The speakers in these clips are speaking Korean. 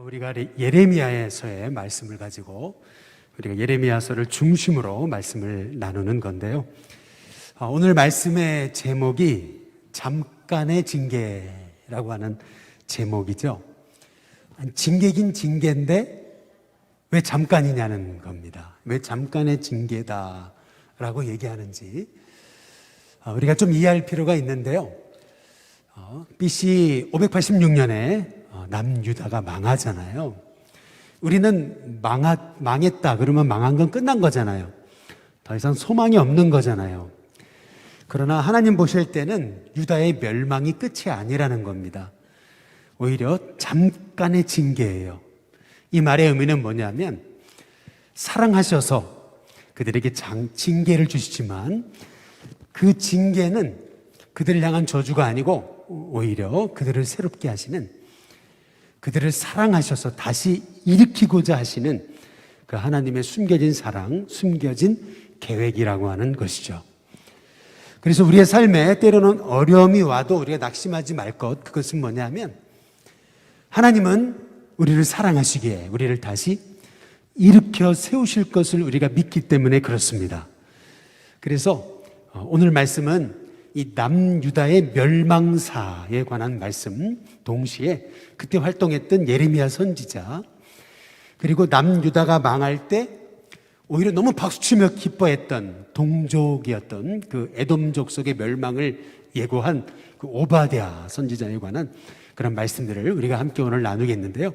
우리가 예레미야서의 말씀을 가지고 우리가 예레미야서를 중심으로 말씀을 나누는 건데요. 오늘 말씀의 제목이 잠깐의 징계라고 하는 제목이죠. 징계긴 징계인데 왜 잠깐이냐는 겁니다. 왜 잠깐의 징계다라고 얘기하는지 우리가 좀 이해할 필요가 있는데요. BC 586년에 남유다가 망하잖아요. 우리는 망했다 그러면 망한 건 끝난 거잖아요. 더 이상 소망이 없는 거잖아요. 그러나 하나님 보실 때는 유다의 멸망이 끝이 아니라는 겁니다. 오히려 잠깐의 징계예요. 이 말의 의미는 뭐냐면 사랑하셔서 그들에게 징계를 주시지만 그 징계는 그들을 향한 저주가 아니고 오히려 그들을 새롭게 하시는, 그들을 사랑하셔서 다시 일으키고자 하시는 그 하나님의 숨겨진 사랑, 숨겨진 계획이라고 하는 것이죠. 그래서 우리의 삶에 때로는 어려움이 와도 우리가 낙심하지 말 것, 그것은 뭐냐면 하나님은 우리를 사랑하시기에 우리를 다시 일으켜 세우실 것을 우리가 믿기 때문에 그렇습니다. 그래서 오늘 말씀은 이 남유다의 멸망사에 관한 말씀, 동시에 그때 활동했던 예레미야 선지자, 그리고 남유다가 망할 때 오히려 너무 박수치며 기뻐했던 동족이었던 그 에돔 족속의 멸망을 예고한 그 오바댜 선지자에 관한 그런 말씀들을 우리가 함께 오늘 나누겠는데요.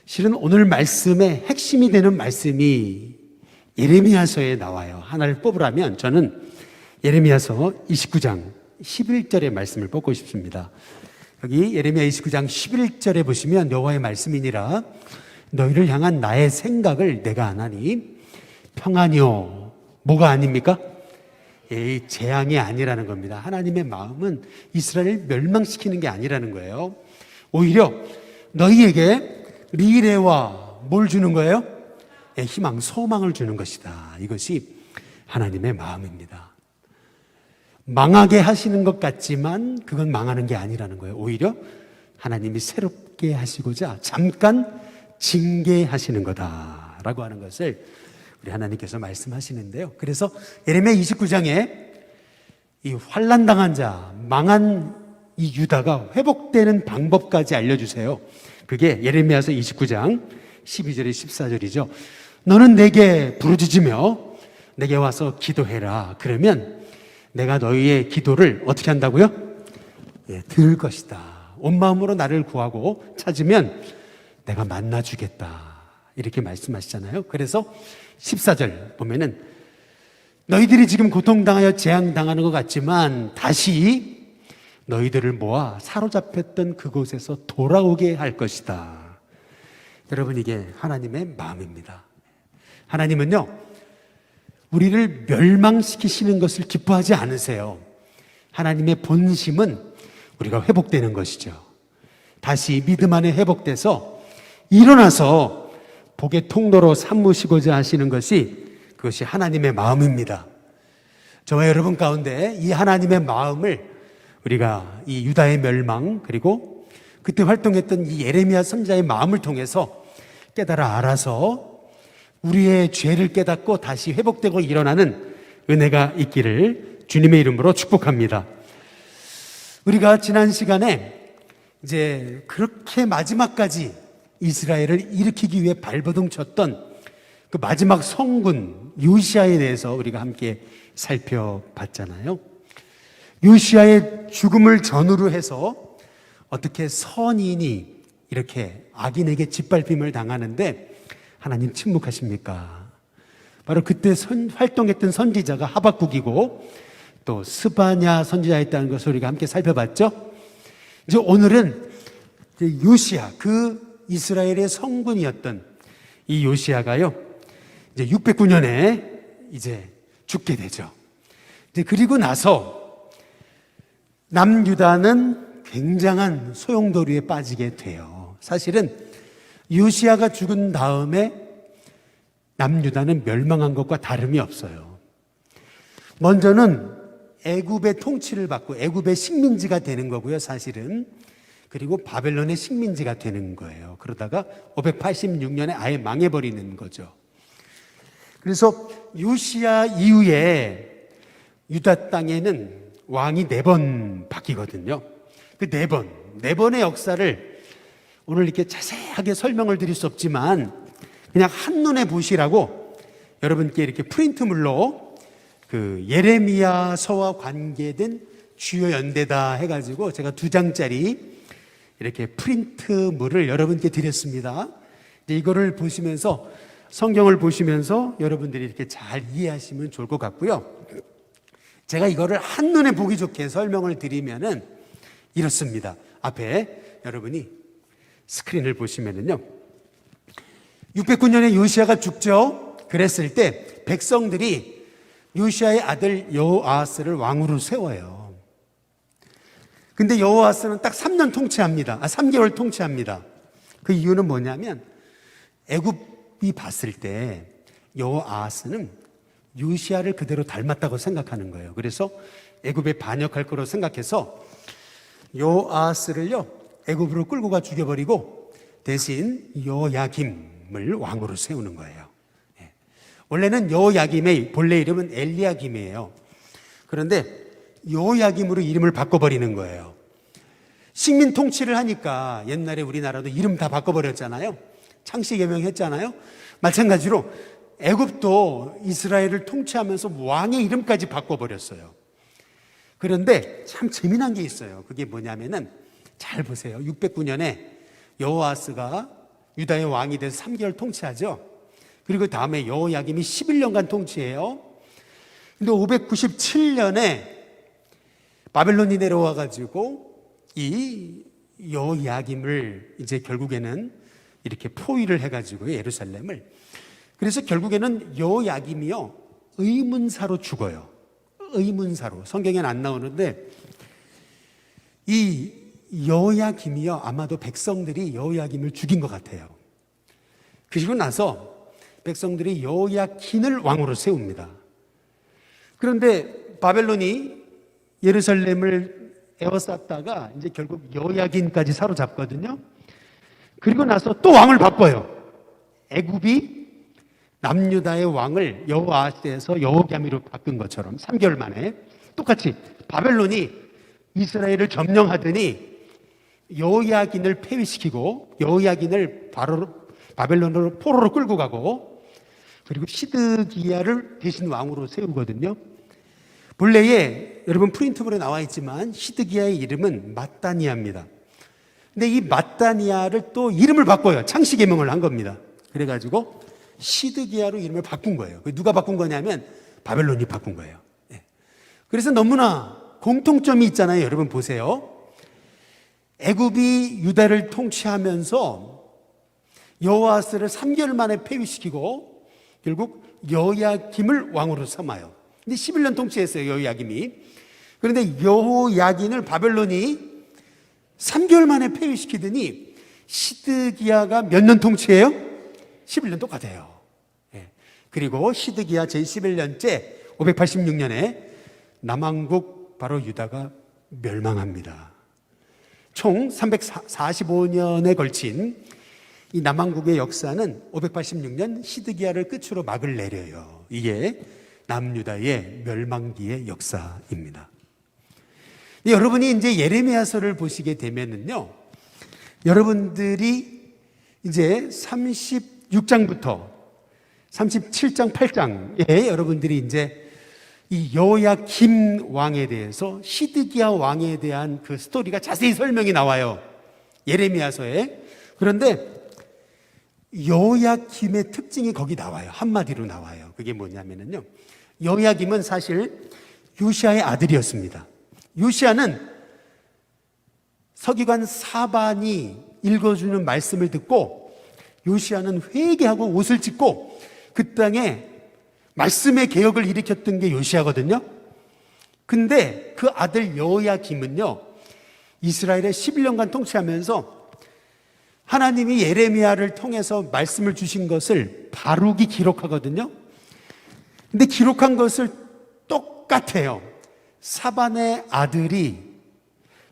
실은 오늘 말씀의 핵심이 되는 말씀이 예레미야서에 나와요. 하나를 뽑으라면 저는 예레미야서 29장 11절의 말씀을 뽑고 싶습니다. 여기 예레미야 29장 11절에 보시면 여호와의 말씀이니라 너희를 향한 나의 생각을 내가 아나니 평안이요. 뭐가 아닙니까? 재앙이 아니라는 겁니다. 하나님의 마음은 이스라엘을 멸망시키는 게 아니라는 거예요. 오히려 너희에게 미래와 뭘 주는 거예요? 희망, 소망을 주는 것이다. 이것이 하나님의 마음입니다. 망하게 하시는 것 같지만 그건 망하는 게 아니라는 거예요. 오히려 하나님이 새롭게 하시고자 잠깐 징계하시는 거다라고 하는 것을 우리 하나님께서 말씀하시는데요. 그래서 예레미야 29장에 이 환난당한 자, 망한 이 유다가 회복되는 방법까지 알려주세요. 그게 예레미야서 29장 12절에 14절이죠. 너는 내게 부르짖으며 내게 와서 기도해라. 그러면 내가 너희의 기도를 어떻게 한다고요? 들을 것이다. 온 마음으로 나를 구하고 찾으면 내가 만나주겠다. 이렇게 말씀하시잖아요. 그래서 14절 보면은 너희들이 지금 고통당하여 재앙당하는 것 같지만 다시 너희들을 모아 사로잡혔던 그곳에서 돌아오게 할 것이다. 여러분, 이게 하나님의 마음입니다. 하나님은요, 우리를 멸망시키시는 것을 기뻐하지 않으세요. 하나님의 본심은 우리가 회복되는 것이죠. 다시 믿음 안에 회복돼서 일어나서 복의 통로로 삼으시고자 하시는 것이, 그것이 하나님의 마음입니다. 저와 여러분 가운데 이 하나님의 마음을 우리가 이 유다의 멸망, 그리고 그때 활동했던 이 예레미야 선지자의 마음을 통해서 깨달아 알아서 우리의 죄를 깨닫고 다시 회복되고 일어나는 은혜가 있기를 주님의 이름으로 축복합니다. 우리가 지난 시간에 이제 그렇게 마지막까지 이스라엘을 일으키기 위해 발버둥 쳤던 그 마지막 성군 요시야에 대해서 우리가 함께 살펴봤잖아요. 요시야의 죽음을 전후로 해서 어떻게 선인이 이렇게 악인에게 짓밟힘을 당하는데 하나님 침묵하십니까? 바로 그때 활동했던 선지자가 하박국이고 또 스바냐 선지자였다는 것을 우리가 함께 살펴봤죠. 이제 오늘은 요시야, 그 이스라엘의 성군이었던 이 요시야가요, 이제 609년에 이제 죽게 되죠. 이제 그리고 나서 남유다는 굉장한 소용돌이에 빠지게 돼요. 사실은 요시야가 죽은 다음에 남유다는 멸망한 것과 다름이 없어요. 먼저는 애굽의 통치를 받고 애굽의 식민지가 되는 거고요. 사실은 그리고 바벨론의 식민지가 되는 거예요. 그러다가 586년에 아예 망해버리는 거죠. 그래서 요시야 이후에 유다 땅에는 왕이 4번 바뀌거든요. 그 4번의 역사를 오늘 이렇게 자세하게 설명을 드릴 수 없지만 그냥 한눈에 보시라고 여러분께 이렇게 프린트물로 그 예레미야서와 관계된 주요 연대다 해가지고 제가 2장짜리 이렇게 프린트물을 여러분께 드렸습니다. 이거를 보시면서 성경을 보시면서 여러분들이 이렇게 잘 이해하시면 좋을 것 같고요. 제가 이거를 한눈에 보기 좋게 설명을 드리면은 이렇습니다. 앞에 여러분이 스크린을 보시면은요. 609년에 요시야가 죽죠. 그랬을 때 백성들이 요시야의 아들 여호아스를 왕으로 세워요. 근데 여호아스는 딱 3년 통치합니다. 3개월 통치합니다. 그 이유는 뭐냐면 애굽이 봤을 때 여호아스는 요시야를 그대로 닮았다고 생각하는 거예요. 그래서 애굽에 반역할 거로 생각해서 여호아스를요 애굽으로 끌고 가 죽여버리고 대신 여호야김을 왕으로 세우는 거예요. 원래는 여호야김의 본래 이름은 엘리야김이에요. 그런데 여호야김으로 이름을 바꿔버리는 거예요. 식민 통치를 하니까 옛날에 우리나라도 이름 다 바꿔버렸잖아요. 창씨개명 했잖아요. 마찬가지로 애굽도 이스라엘을 통치하면서 왕의 이름까지 바꿔버렸어요. 그런데 참 재미난 게 있어요. 그게 뭐냐면은 잘 보세요. 609년에 여호아스가 유다의 왕이 돼서 3개월 통치하죠. 그리고 다음에 여호야김이 11년간 통치해요. 근데 597년에 바벨론이 내려와 가지고 이 여호야김을 이제 결국에는 이렇게 포위를 해 가지고 예루살렘을, 그래서 결국에는 여호야김이요 의문사로 죽어요. 의문사로. 성경에는 안 나오는데 이 여호야김이요 아마도 백성들이 여호야김을 죽인 것 같아요. 그리고 나서 백성들이 여호야킨을 왕으로 세웁니다. 그런데 바벨론이 예루살렘을 에워쌌다가 이제 결국 여호야긴까지 사로잡거든요. 그리고 나서 또 왕을 바꿔요. 애굽이 남유다의 왕을 여호아스에서 여호야김으로 바꾼 것처럼 3개월 만에 똑같이 바벨론이 이스라엘을 점령하더니 여호야긴을 폐위시키고 여호야긴을 바로 바벨론으로 포로로 끌고 가고 그리고 시드기야를 대신 왕으로 세우거든요. 본래에 여러분 프린트물에 나와 있지만 시드기야의 이름은 마따니아입니다. 근데 이 마따니아를 또 이름을 바꿔요. 창씨개명을 한 겁니다. 그래가지고 시드기야로 이름을 바꾼 거예요. 누가 바꾼 거냐면 바벨론이 바꾼 거예요. 그래서 너무나 공통점이 있잖아요. 여러분 보세요. 애굽이 유다를 통치하면서 여호아스를 3개월 만에 폐위시키고 결국 여호야김을 왕으로 삼아요. 근데 11년 통치했어요. 여호야김이. 그런데 여호야긴을 바벨론이 3개월 만에 폐위시키더니 시드기야가 몇 년 통치해요? 11년 똑같아요. 그리고 시드기야 제11년째 586년에 남왕국 바로 유다가 멸망합니다. 총 345년에 걸친 이 남왕국의 역사는 586년 시드기야를 끝으로 막을 내려요. 이게 남유다의 멸망기의 역사입니다. 여러분이 이제 예레미야서를 보시게 되면은요, 여러분들이 이제 36장부터 37장, 8장에 여러분들이 이제 이 여호야김 왕에 대해서 시드기야 왕에 대한 그 스토리가 자세히 설명이 나와요. 예레미야서에. 그런데 여호야김의 특징이 거기 나와요. 한마디로 나와요. 그게 뭐냐면요. 여호야김은 사실 요시야의 아들이었습니다. 요시야는 서기관 사반이 읽어주는 말씀을 듣고 요시야는 회개하고 옷을 찢고 그 땅에 말씀의 개혁을 일으켰던 게 요시야거든요. 근데 그 아들 여호야김은요, 이스라엘에 11년간 통치하면서 하나님이 예레미야를 통해서 말씀을 주신 것을 바룩이 기록하거든요. 근데 기록한 것을 똑같아요. 사반의 아들이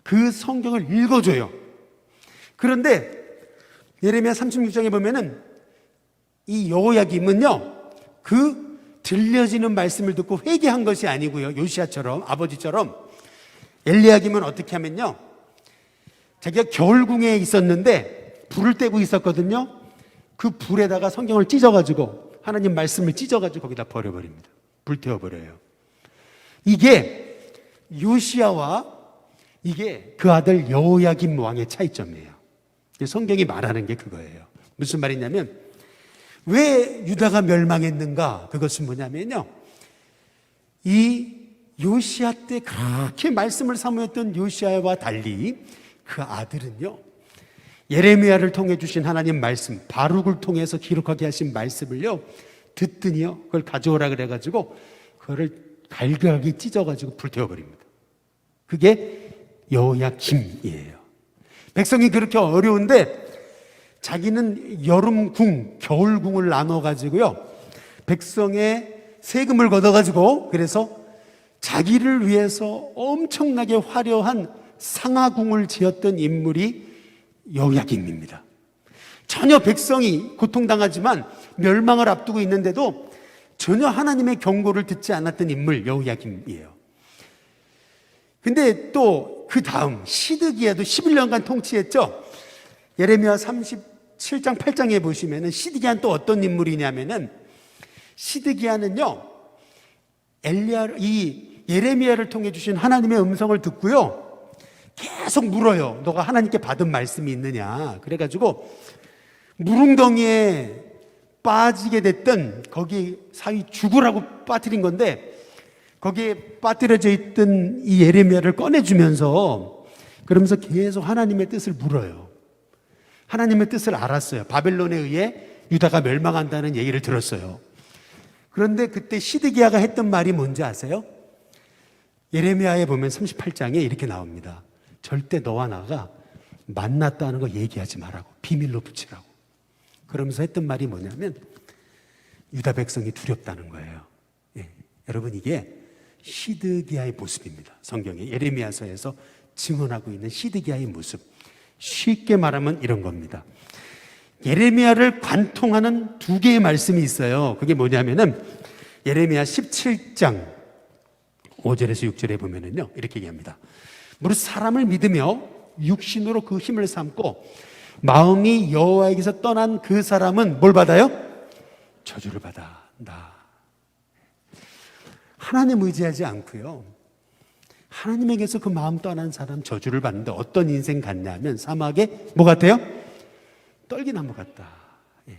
그 성경을 읽어줘요. 그런데 예레미야 36장에 보면은 이 여호야김은요, 그 들려지는 말씀을 듣고 회개한 것이 아니고요, 요시야처럼, 아버지처럼 엘리야김은 어떻게 하면요, 자기가 겨울궁에 있었는데 불을 떼고 있었거든요. 그 불에다가 성경을 찢어가지고, 하나님 말씀을 찢어가지고 거기다 버려버립니다. 불태워버려요. 이게 요시야와 이게 그 아들 여호야김 왕의 차이점이에요. 성경이 말하는 게 그거예요. 무슨 말이냐면, 왜 유다가 멸망했는가? 그것은 뭐냐면요, 이 요시야 때 그렇게 말씀을 사모했던 요시야와 달리 그 아들은요, 예레미야를 통해 주신 하나님 말씀, 바룩을 통해서 기록하게 하신 말씀을요, 듣더니요, 그걸 가져오라 그래가지고 그거를 갈갈하게 찢어가지고 불태워버립니다. 그게 여호야김이에요. 백성이 그렇게 어려운데 자기는 여름궁, 겨울궁을 나눠가지고요, 백성의 세금을 걷어가지고, 그래서 자기를 위해서 엄청나게 화려한 상하궁을 지었던 인물이 여호야김입니다. 전혀 백성이 고통당하지만 멸망을 앞두고 있는데도 전혀 하나님의 경고를 듣지 않았던 인물 여호야김이에요. 근데 또 그 다음 시드기야도 11년간 통치했죠. 예레미야 37장 8장에 보시면은 시드기야는 또 어떤 인물이냐면은, 시드기야는요, 이 예레미야를 통해 주신 하나님의 음성을 듣고요, 계속 물어요. 너가 하나님께 받은 말씀이 있느냐? 그래가지고 무릉덩이에 빠지게 됐던, 거기 사위 죽으라고 빠뜨린 건데, 거기에 빠뜨려져 있던 이 예레미야를 꺼내주면서, 그러면서 계속 하나님의 뜻을 물어요. 하나님의 뜻을 알았어요. 바벨론에 의해 유다가 멸망한다는 얘기를 들었어요. 그런데 그때 시드기야가 했던 말이 뭔지 아세요? 예레미야에 보면 38장에 이렇게 나옵니다. 절대 너와 나가 만났다는 거 얘기하지 말라고, 비밀로 붙이라고. 그러면서 했던 말이 뭐냐면, 유다 백성이 두렵다는 거예요. 예, 여러분, 이게 시드기야의 모습입니다. 성경에 예레미야서에서 증언하고 있는 시드기야의 모습. 쉽게 말하면 이런 겁니다. 예레미야를 관통하는 두 개의 말씀이 있어요. 그게 뭐냐면은 예레미야 17장 5절에서 6절에 보면은요, 이렇게 얘기합니다. 무릇 사람을 믿으며 육신으로 그 힘을 삼고 마음이 여호와에게서 떠난 그 사람은 뭘 받아요? 저주를 받아나. 하나님 의지하지 않고요, 하나님에게서 그 마음 떠난 사람 저주를 받는데, 어떤 인생 같냐면 사막에 뭐 같아요? 떨기나무 같다. 예.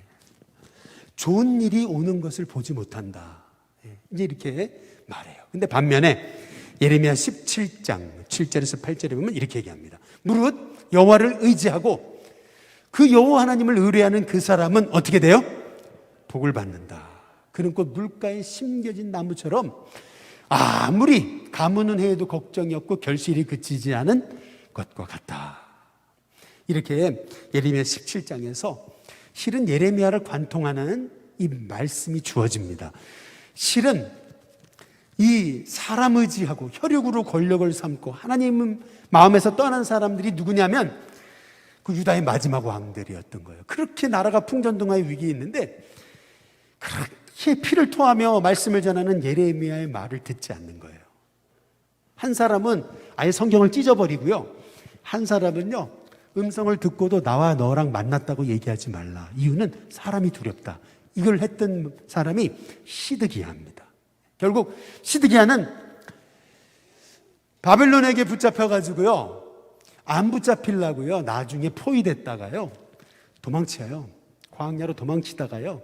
좋은 일이 오는 것을 보지 못한다. 예. 이제 이렇게 말해요. 근데 반면에 예레미야 17장 7절에서 8절에 보면 이렇게 얘기합니다. 무릇 여호와를 의지하고 그 여호와 하나님을 의뢰하는 그 사람은 어떻게 돼요? 복을 받는다. 그는 곧 물가에 심겨진 나무처럼 아무리 가무는 해도 걱정이 없고 결실이 그치지 않은 것과 같다. 이렇게 예레미야 17장에서 실은 예레미야를 관통하는 이 말씀이 주어집니다. 실은 이 사람 의지하고 혈육으로 권력을 삼고 하나님 마음에서 떠난 사람들이 누구냐면 그 유다의 마지막 왕들이었던 거예요. 그렇게 나라가 풍전등화의 위기에 있는데 그렇게 피를 토하며 말씀을 전하는 예레미야의 말을 듣지 않는 거예요. 한 사람은 아예 성경을 찢어버리고요, 한 사람은요, 음성을 듣고도 나와 너랑 만났다고 얘기하지 말라. 이유는 사람이 두렵다. 이걸 했던 사람이 시드기야입니다. 결국 시드기야는 바벨론에게 붙잡혀가지고요, 안 붙잡히려고요, 나중에 포위됐다가요, 도망쳐요. 광야로 도망치다가요,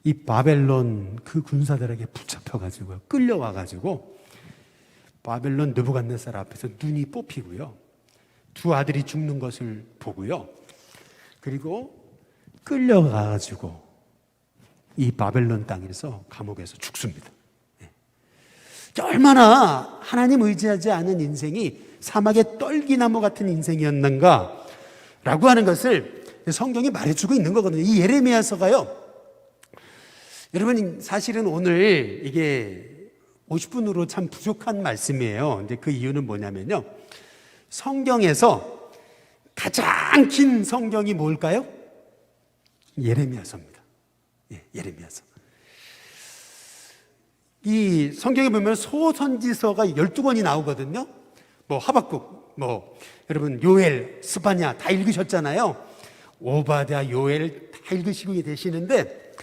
이 바벨론 그 군사들에게 붙잡혀가지고요, 끌려와가지고 바벨론 느부갓네살 앞에서 눈이 뽑히고요, 두 아들이 죽는 것을 보고요, 그리고 끌려가가지고 이 바벨론 땅에서 감옥에서 죽습니다. 얼마나 하나님 의지하지 않은 인생이 사막의 떨기나무 같은 인생이었는가 라고 하는 것을 성경이 말해주고 있는 거거든요. 이 예레미야서가요, 여러분, 사실은 오늘 이게 50분으로 참 부족한 말씀이에요. 근데 그 이유는 뭐냐면요, 성경에서 가장 긴 성경이 뭘까요? 예레미야서입니다. 예, 예레미야서. 이 성경에 보면 소선지서가 12권이 나오거든요. 뭐 하박국, 여러분 요엘, 스바냐 다 읽으셨잖아요. 오바댜, 요엘 다 읽으시고 계시는데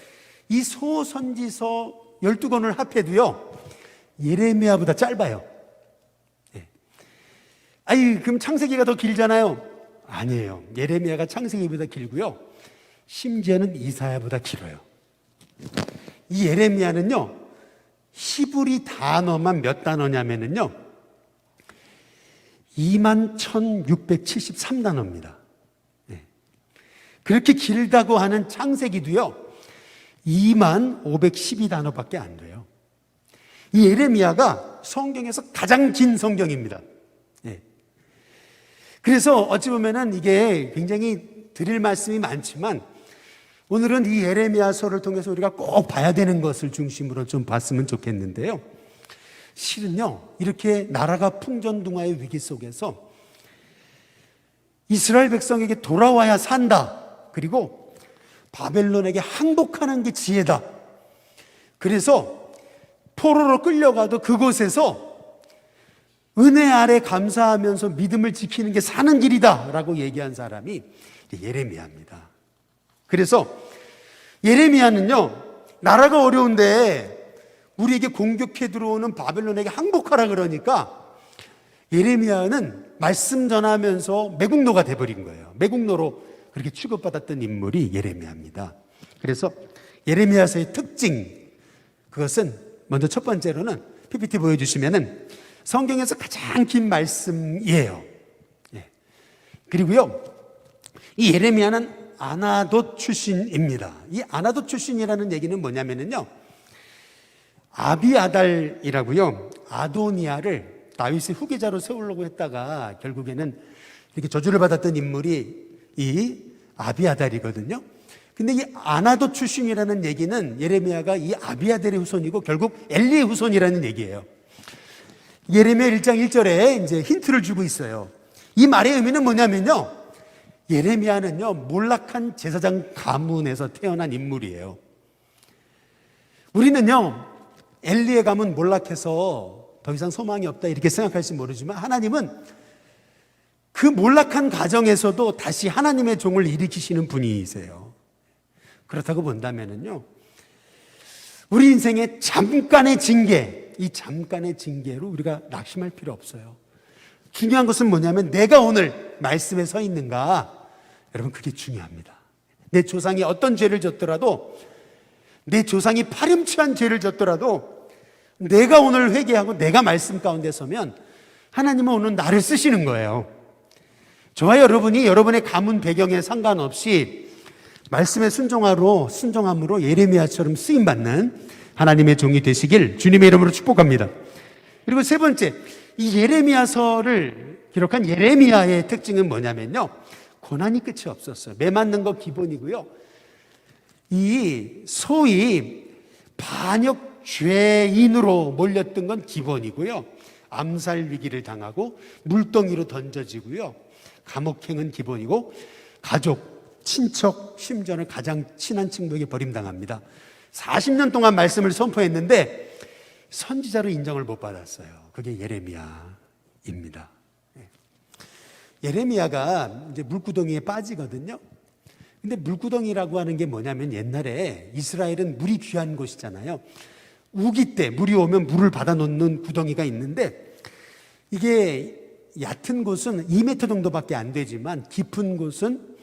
이 소선지서 12권을 합해도요 예레미야보다 짧아요. 예. 아니 그럼 창세기가 더 길잖아요. 아니에요. 예레미야가 창세기보다 길고요, 심지어는 이사야보다 길어요. 이 예레미야는요 히브리 단어만 몇 단어냐면요 21,673단어입니다. 네. 그렇게 길다고 하는 창세기도요 2512단어밖에 안 돼요. 이 예레미야가 성경에서 가장 긴 성경입니다. 네. 그래서 어찌 보면은 이게 굉장히 드릴 말씀이 많지만 오늘은 이 예레미야서를 통해서 우리가 꼭 봐야 되는 것을 중심으로 좀 봤으면 좋겠는데요. 실은요, 이렇게 나라가 풍전등화의 위기 속에서 이스라엘 백성에게 돌아와야 산다. 그리고 바벨론에게 항복하는 게 지혜다. 그래서 포로로 끌려가도 그곳에서 은혜 아래 감사하면서 믿음을 지키는 게 사는 길이다 라고 얘기한 사람이 예레미야입니다. 그래서 예레미야는요 나라가 어려운데 우리에게 공격해 들어오는 바벨론에게 항복하라 그러니까 예레미야는 말씀 전하면서 매국노가 돼버린 거예요. 매국노로 그렇게 취급받았던 인물이 예레미야입니다. 그래서 예레미야서의 특징, 그것은 먼저 첫 번째로는 PPT 보여주시면은 성경에서 가장 긴 말씀이에요. 예. 그리고요 이 예레미야는 아나돗 출신입니다. 이 아나돗 출신이라는 얘기는 뭐냐면요 아비아달이라고요 아도니아를 다윗의 후계자로 세우려고 했다가 결국에는 이렇게 저주를 받았던 인물이 이 아비아달이거든요. 근데 이 아나돗 출신이라는 얘기는 예레미야가 이 아비아달의 후손이고 결국 엘리의 후손이라는 얘기예요. 예레미야 1장 1절에 이제 힌트를 주고 있어요. 이 말의 의미는 뭐냐면요 예레미야는요 몰락한 제사장 가문에서 태어난 인물이에요. 우리는요 엘리의 가문 몰락해서 더 이상 소망이 없다 이렇게 생각할지 모르지만 하나님은 그 몰락한 가정에서도 다시 하나님의 종을 일으키시는 분이세요. 그렇다고 본다면요 우리 인생의 잠깐의 징계, 이 잠깐의 징계로 우리가 낙심할 필요 없어요. 중요한 것은 뭐냐면 내가 오늘 말씀에 서 있는가, 여러분 그게 중요합니다. 내 조상이 어떤 죄를 졌더라도, 내 조상이 파렴치한 죄를 졌더라도 내가 오늘 회개하고 내가 말씀 가운데 서면 하나님은 오늘 나를 쓰시는 거예요. 저와 여러분이 여러분의 가문 배경에 상관없이 말씀에 순종함으로 예레미야처럼 쓰임받는 하나님의 종이 되시길 주님의 이름으로 축복합니다. 그리고 세 번째, 이 예레미야서를 기록한 예레미야의 특징은 뭐냐면요 고난이 끝이 없었어요. 매 맞는 거 기본이고요, 이 소위 반역 죄인으로 몰렸던 건 기본이고요, 암살 위기를 당하고 물덩이로 던져지고요, 감옥행은 기본이고 가족, 친척, 심지어는 가장 친한 친구에게 버림당합니다. 40년 동안 말씀을 선포했는데 선지자로 인정을 못 받았어요. 그게 예레미야입니다. 예레미야가 이제 물구덩이에 빠지거든요. 근데 물구덩이라고 하는 게 뭐냐면 옛날에 이스라엘은 물이 귀한 곳이잖아요. 우기 때 물이 오면 물을 받아 놓는 구덩이가 있는데 이게 얕은 곳은 2m 정도밖에 안 되지만 깊은 곳은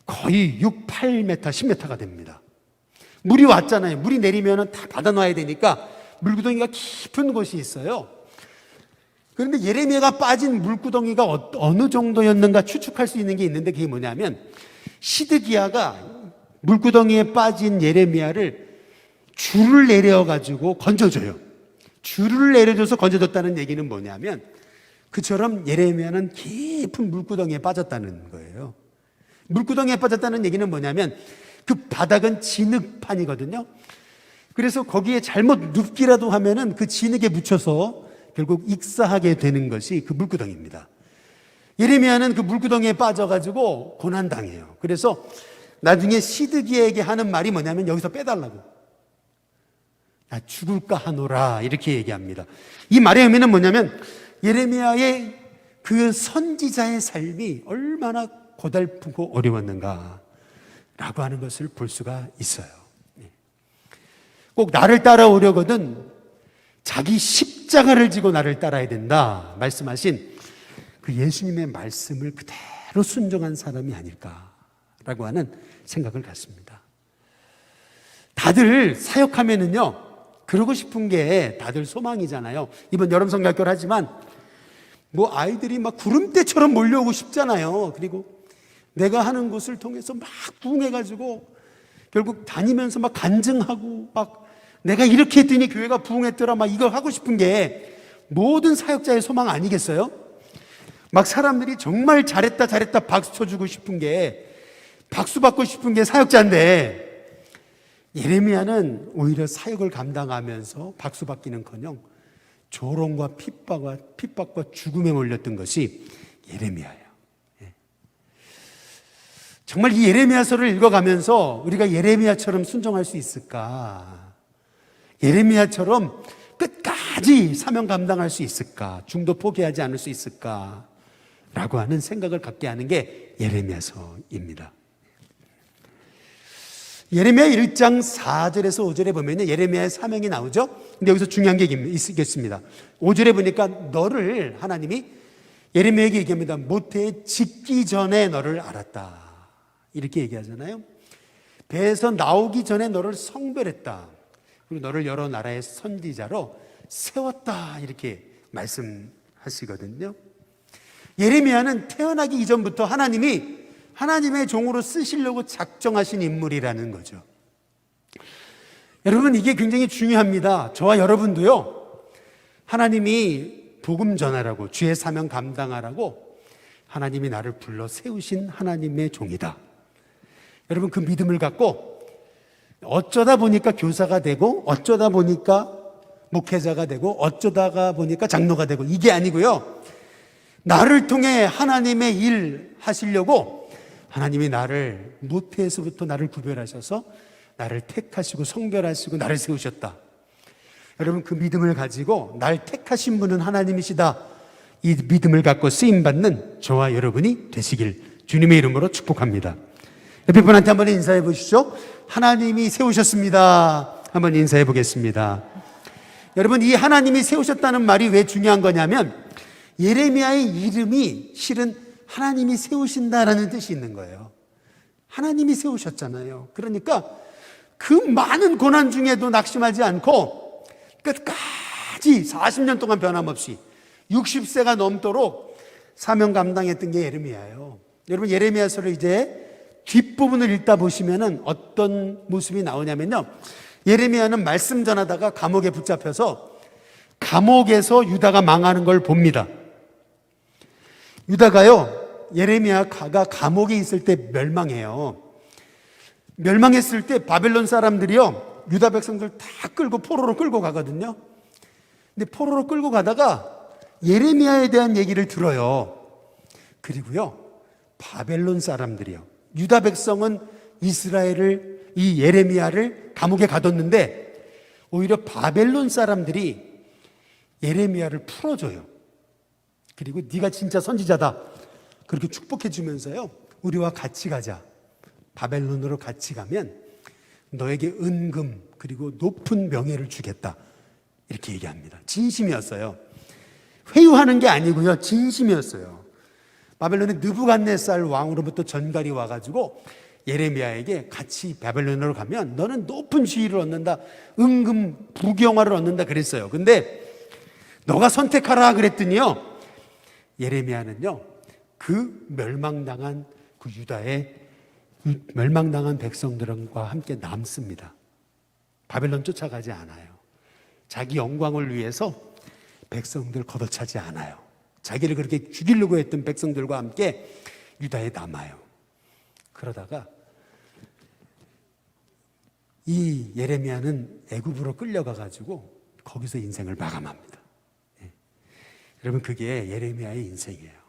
거의 6, 8m, 10m가 됩니다. 물이 왔잖아요. 물이 내리면 다 받아 놔야 되니까 물구덩이가 깊은 곳이 있어요. 그런데 예레미야가 빠진 물구덩이가 어느 정도였는가 추측할 수 있는 게 있는데 그게 뭐냐면 시드기야가 물구덩이에 빠진 예레미야를 줄을 내려가지고 건져줘요. 줄을 내려줘서 건져줬다는 얘기는 뭐냐면 그처럼 예레미야는 깊은 물구덩이에 빠졌다는 거예요. 물구덩이에 빠졌다는 얘기는 뭐냐면 그 바닥은 진흙판이거든요. 그래서 거기에 잘못 눕기라도 하면은 그 진흙에 묻혀서 결국 익사하게 되는 것이 그 물구덩이입니다. 예레미야는 그 물구덩이에 빠져가지고 고난당해요. 그래서 나중에 시드기에게 하는 말이 뭐냐면 여기서 빼달라고. 나 죽을까 하노라 이렇게 얘기합니다. 이 말의 의미는 뭐냐면 예레미야의 그 선지자의 삶이 얼마나 고달프고 어려웠는가 라고 하는 것을 볼 수가 있어요. 꼭 나를 따라오려거든 자기 십자가를 지고 나를 따라야 된다 말씀하신 그 예수님의 말씀을 그대로 순종한 사람이 아닐까라고 하는 생각을 갖습니다. 다들 사역하면은요 그러고 싶은 게 다들 소망이잖아요. 이번 여름 성경학교를 하지만 뭐 아이들이 막 구름대처럼 몰려오고 싶잖아요. 그리고 내가 하는 것을 통해서 막 부흥해가지고 결국 다니면서 막 간증하고 막 내가 이렇게 했더니 교회가 부흥했더라 막 이거 하고 싶은 게 모든 사역자의 소망 아니겠어요? 막 사람들이 정말 잘했다 잘했다 박수 쳐주고 싶은 게 박수 받고 싶은 게 사역자인데 예레미야는 오히려 사역을 감당하면서 박수 받기는커녕 조롱과 핍박과 죽음에 몰렸던 것이 예레미야예요. 정말 이 예레미야서를 읽어가면서 우리가 예레미야처럼 순종할 수 있을까? 예레미야처럼 끝까지 사명 감당할 수 있을까? 중도 포기하지 않을 수 있을까? 라고 하는 생각을 갖게 하는 게 예레미야서입니다. 예레미야 1장 4절에서 5절에 보면 예레미야의 사명이 나오죠. 근데 여기서 중요한 게 있겠습니다. 5절에 보니까 너를 하나님이 예레미야에게 얘기합니다. 모태에 짓기 전에 너를 알았다. 이렇게 얘기하잖아요. 배에서 나오기 전에 너를 성별했다. 그리고 너를 여러 나라의 선지자로 세웠다. 이렇게 말씀하시거든요. 예레미야는 태어나기 이전부터 하나님이 하나님의 종으로 쓰시려고 작정하신 인물이라는 거죠. 여러분 이게 굉장히 중요합니다. 저와 여러분도요. 하나님이 복음 전하라고 주의 사명 감당하라고 하나님이 나를 불러 세우신 하나님의 종이다. 여러분 그 믿음을 갖고 어쩌다 보니까 교사가 되고 어쩌다 보니까 목회자가 되고 어쩌다가 보니까 장로가 되고 이게 아니고요. 나를 통해 하나님의 일 하시려고 하나님이 나를 모태에서부터 나를 구별하셔서 나를 택하시고 성별하시고 나를 세우셨다. 여러분 그 믿음을 가지고 날 택하신 분은 하나님이시다. 이 믿음을 갖고 쓰임받는 저와 여러분이 되시길 주님의 이름으로 축복합니다. 옆에 분한테 한번 인사해 보시죠. 하나님이 세우셨습니다. 한번 인사해 보겠습니다. 여러분 이 하나님이 세우셨다는 말이 왜 중요한 거냐면 예레미야의 이름이 실은 하나님이 세우신다라는 뜻이 있는 거예요. 하나님이 세우셨잖아요. 그러니까 그 많은 고난 중에도 낙심하지 않고 끝까지 40년 동안 변함없이 60세가 넘도록 사명 감당했던 게 예레미야예요. 여러분 예레미야서를 이제 뒷부분을 읽다 보시면은 어떤 모습이 나오냐면요. 예레미야는 말씀 전하다가 감옥에 붙잡혀서 감옥에서 유다가 망하는 걸 봅니다. 유다가요, 예레미야가 감옥에 있을 때 멸망해요. 멸망했을 때 바벨론 사람들이요, 유다 백성들 다 끌고 포로로 끌고 가거든요. 근데 포로로 끌고 가다가 예레미야에 대한 얘기를 들어요. 그리고요, 바벨론 사람들이요, 유다 백성은 이스라엘을, 이 예레미야를 감옥에 가뒀는데 오히려 바벨론 사람들이 예레미야를 풀어줘요. 그리고 네가 진짜 선지자다 그렇게 축복해 주면서요, 우리와 같이 가자, 바벨론으로 같이 가면 너에게 은금 그리고 높은 명예를 주겠다 이렇게 얘기합니다. 진심이었어요. 회유하는 게 아니고요, 진심이었어요. 바벨론의 느부갓네살 왕으로부터 전갈이 와가지고 예레미야에게 같이 바벨론으로 가면 너는 높은 지위를 얻는다, 은금 부경화를 얻는다 그랬어요. 근데 너가 선택하라 그랬더니요, 예레미야는요 그 멸망당한 그 유다의 멸망당한 백성들과 함께 남습니다. 바벨론 쫓아가지 않아요. 자기 영광을 위해서 백성들 걷어차지 않아요. 자기를 그렇게 죽이려고 했던 백성들과 함께 유다에 남아요. 그러다가 이 예레미야는 애굽으로 끌려가가지고 거기서 인생을 마감합니다. 예. 여러분 그게 예레미야의 인생이에요.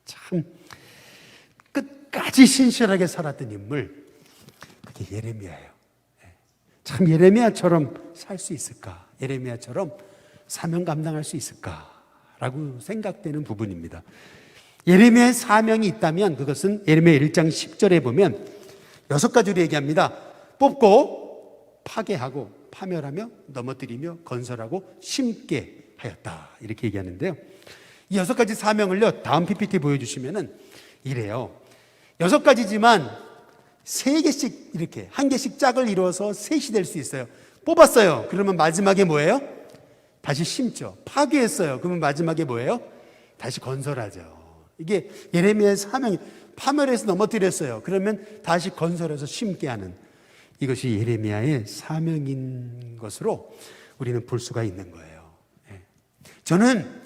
참 끝까지 신실하게 살았던 인물, 그게 예레미야예요. 참 예레미야처럼 살 수 있을까? 예레미야처럼 사명 감당할 수 있을까라고 생각되는 부분입니다. 예레미야의 사명이 있다면 그것은 예레미야 1장 10절에 보면 6가지로 얘기합니다. 뽑고 파괴하고 파멸하며 넘어뜨리며 건설하고 심게 하였다, 이렇게 얘기하는데요. 이 6가지 사명을요, 다음 PPT 보여주시면은 이래요. 6가지지만 3개씩 이렇게 한 개씩 짝을 이루어서 셋이 될 수 있어요. 뽑았어요. 그러면 마지막에 뭐예요? 다시 심죠. 파괴했어요. 그러면 마지막에 뭐예요? 다시 건설하죠. 이게 예레미야의 사명이, 파멸해서 넘어뜨렸어요. 그러면 다시 건설해서 심게 하는, 이것이 예레미야의 사명인 것으로 우리는 볼 수가 있는 거예요. 저는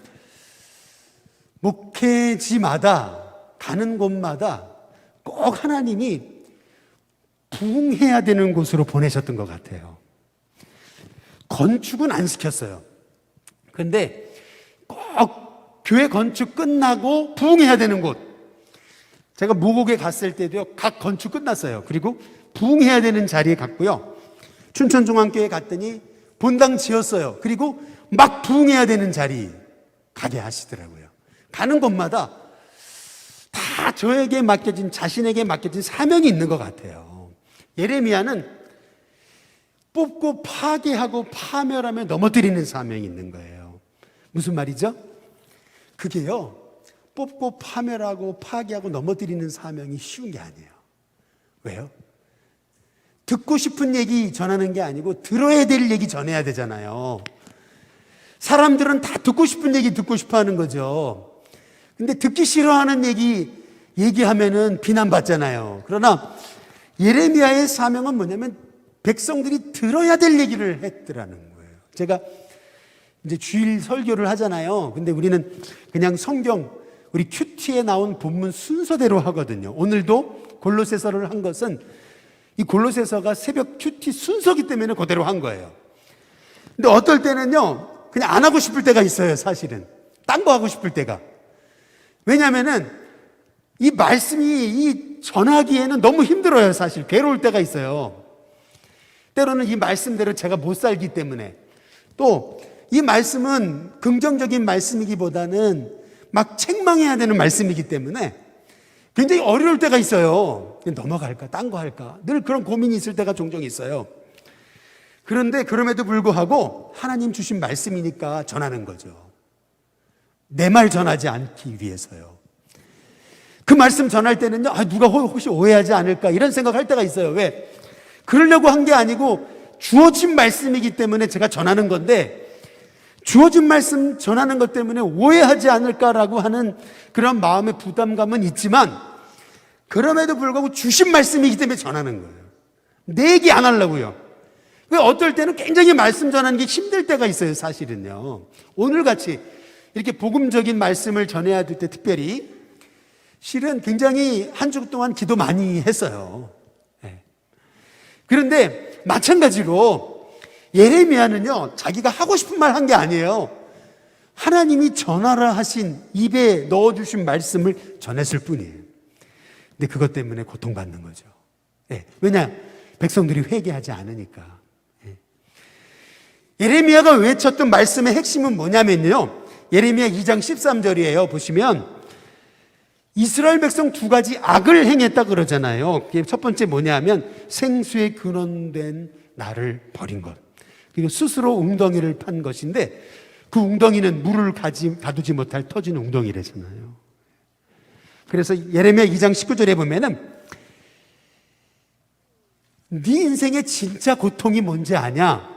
목회지마다 가는 곳마다 꼭 하나님이 부흥해야 되는 곳으로 보내셨던 것 같아요. 건축은 안 시켰어요. 그런데 꼭 교회 건축 끝나고 부흥해야 되는 곳, 제가 무곡에 갔을 때도요, 각 건축 끝났어요. 그리고 부흥해야 되는 자리에 갔고요, 춘천중앙교회 갔더니 본당 지었어요. 그리고 막 부흥해야 되는 자리 가게 하시더라고요. 가는 곳마다 다 저에게 맡겨진, 자신에게 맡겨진 사명이 있는 것 같아요. 예레미야는 뽑고 파괴하고 파멸하며 넘어뜨리는 사명이 있는 거예요. 무슨 말이죠? 그게요, 뽑고 파멸하고 파괴하고 넘어뜨리는 사명이 쉬운 게 아니에요. 왜요? 듣고 싶은 얘기 전하는 게 아니고 들어야 될 얘기 전해야 되잖아요. 사람들은 다 듣고 싶은 얘기 듣고 싶어 하는 거죠. 근데 듣기 싫어하는 얘기하면은 비난받잖아요. 그러나 예레미야의 사명은 뭐냐면 백성들이 들어야 될 얘기를 했더라는 거예요. 제가 이제 주일 설교를 하잖아요. 근데 우리는 그냥 성경, 우리 큐티에 나온 본문 순서대로 하거든요. 오늘도 골로새서를 한 것은 이 골로새서가 새벽 큐티 순서기 때문에 그대로 한 거예요. 근데 어떨 때는요, 그냥 안 하고 싶을 때가 있어요, 사실은. 딴 거 하고 싶을 때가. 왜냐면은 이 말씀이 전하기에는 너무 힘들어요, 사실. 괴로울 때가 있어요. 때로는 이 말씀대로 제가 못 살기 때문에. 또 이 말씀은 긍정적인 말씀이기보다는 막 책망해야 되는 말씀이기 때문에 굉장히 어려울 때가 있어요. 넘어갈까? 딴 거 할까? 늘 그런 고민이 있을 때가 종종 있어요. 그런데 그럼에도 불구하고 하나님 주신 말씀이니까 전하는 거죠. 내 말 전하지 않기 위해서요. 그 말씀 전할 때는요, 누가 혹시 오해하지 않을까 이런 생각할 때가 있어요. 왜? 그러려고 한 게 아니고 주어진 말씀이기 때문에 제가 전하는 건데, 주어진 말씀 전하는 것 때문에 오해하지 않을까라고 하는 그런 마음의 부담감은 있지만, 그럼에도 불구하고 주신 말씀이기 때문에 전하는 거예요. 내 얘기 안 하려고요. 어떨 때는 굉장히 말씀 전하는 게 힘들 때가 있어요, 사실은요. 오늘같이 이렇게 복음적인 말씀을 전해야 될 때 특별히 실은 굉장히 한 주 동안 기도 많이 했어요. 그런데 마찬가지로 예레미야는요, 자기가 하고 싶은 말 한 게 아니에요. 하나님이 전하라 하신, 입에 넣어주신 말씀을 전했을 뿐이에요. 근데 그것 때문에 고통받는 거죠. 왜냐? 백성들이 회개하지 않으니까. 예레미야가 외쳤던 말씀의 핵심은 뭐냐면요, 예레미야 2장 13절이에요. 보시면 이스라엘 백성 2가지 악을 행했다 그러잖아요. 그게 첫 번째 뭐냐면 생수의 근원된 나를 버린 것, 그리고 스스로 웅덩이를 판 것인데, 그 웅덩이는 물을 가두지 못할 터진 웅덩이래잖아요. 그래서 예레미야 2장 19절에 보면은 네 인생의 진짜 고통이 뭔지 아냐?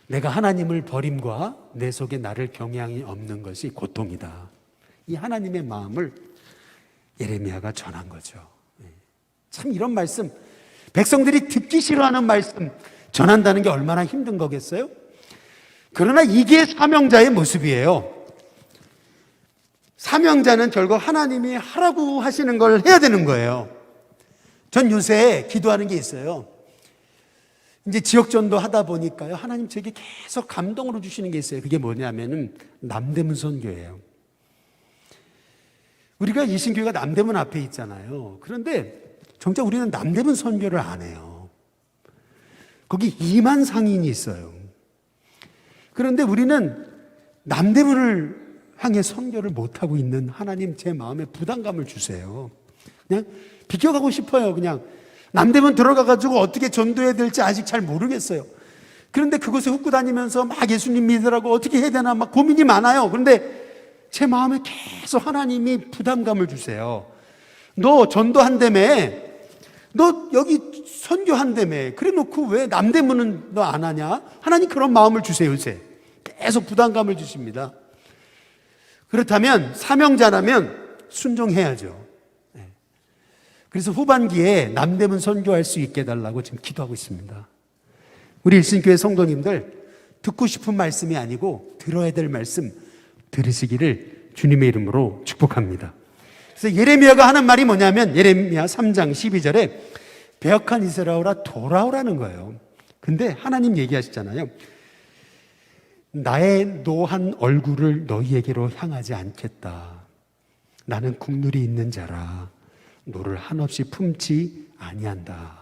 내가 하나님을 버림과 내 속에 나를 경향이 없는 것이 고통이다. 이 하나님의 마음을 예레미야가 전한 거죠. 참 이런 말씀, 백성들이 듣기 싫어하는 말씀 전한다는 게 얼마나 힘든 거겠어요? 그러나 이게 사명자의 모습이에요. 사명자는 결국 하나님이 하라고 하시는 걸 해야 되는 거예요. 전 요새 기도하는 게 있어요. 이제 지역전도 하다 보니까요, 하나님 제게 계속 감동으로 주시는 게 있어요. 그게 뭐냐면은 남대문 선교예요. 우리가 이신교회가 남대문 앞에 있잖아요. 그런데 정작 우리는 남대문 선교를 안 해요. 거기 2만 상인이 있어요. 그런데 우리는 남대문을 향해 선교를 못하고 있는 하나님, 제 마음에 부담감을 주세요. 그냥 비켜가고 싶어요. 그냥 남대문 들어가가지고 어떻게 전도해야 될지 아직 잘 모르겠어요. 그런데 그곳에 훅고 다니면서 막 예수님 믿으라고 어떻게 해야 되나 막 고민이 많아요. 그런데 제 마음에 계속 하나님이 부담감을 주세요. 너 전도한다며, 너 여기 선교한다며, 그래 놓고 왜 남대문은 너 안 하냐? 하나님 그런 마음을 주세요. 요새 계속 부담감을 주십니다. 그렇다면 사명자라면 순종해야죠. 그래서 후반기에 남대문 선교할 수 있게 해달라고 지금 기도하고 있습니다. 우리 일신교회 성도님들, 듣고 싶은 말씀이 아니고 들어야 될 말씀 들으시기를 주님의 이름으로 축복합니다. 그래서 예레미야가 하는 말이 뭐냐면 예레미야 3장 12절에 배역한 이스라엘아 돌아오라는 거예요. 근데 하나님 얘기하시잖아요. 나의 노한 얼굴을 너희에게로 향하지 않겠다. 나는 국률이 있는 자라 노를 한없이 품지 아니한다.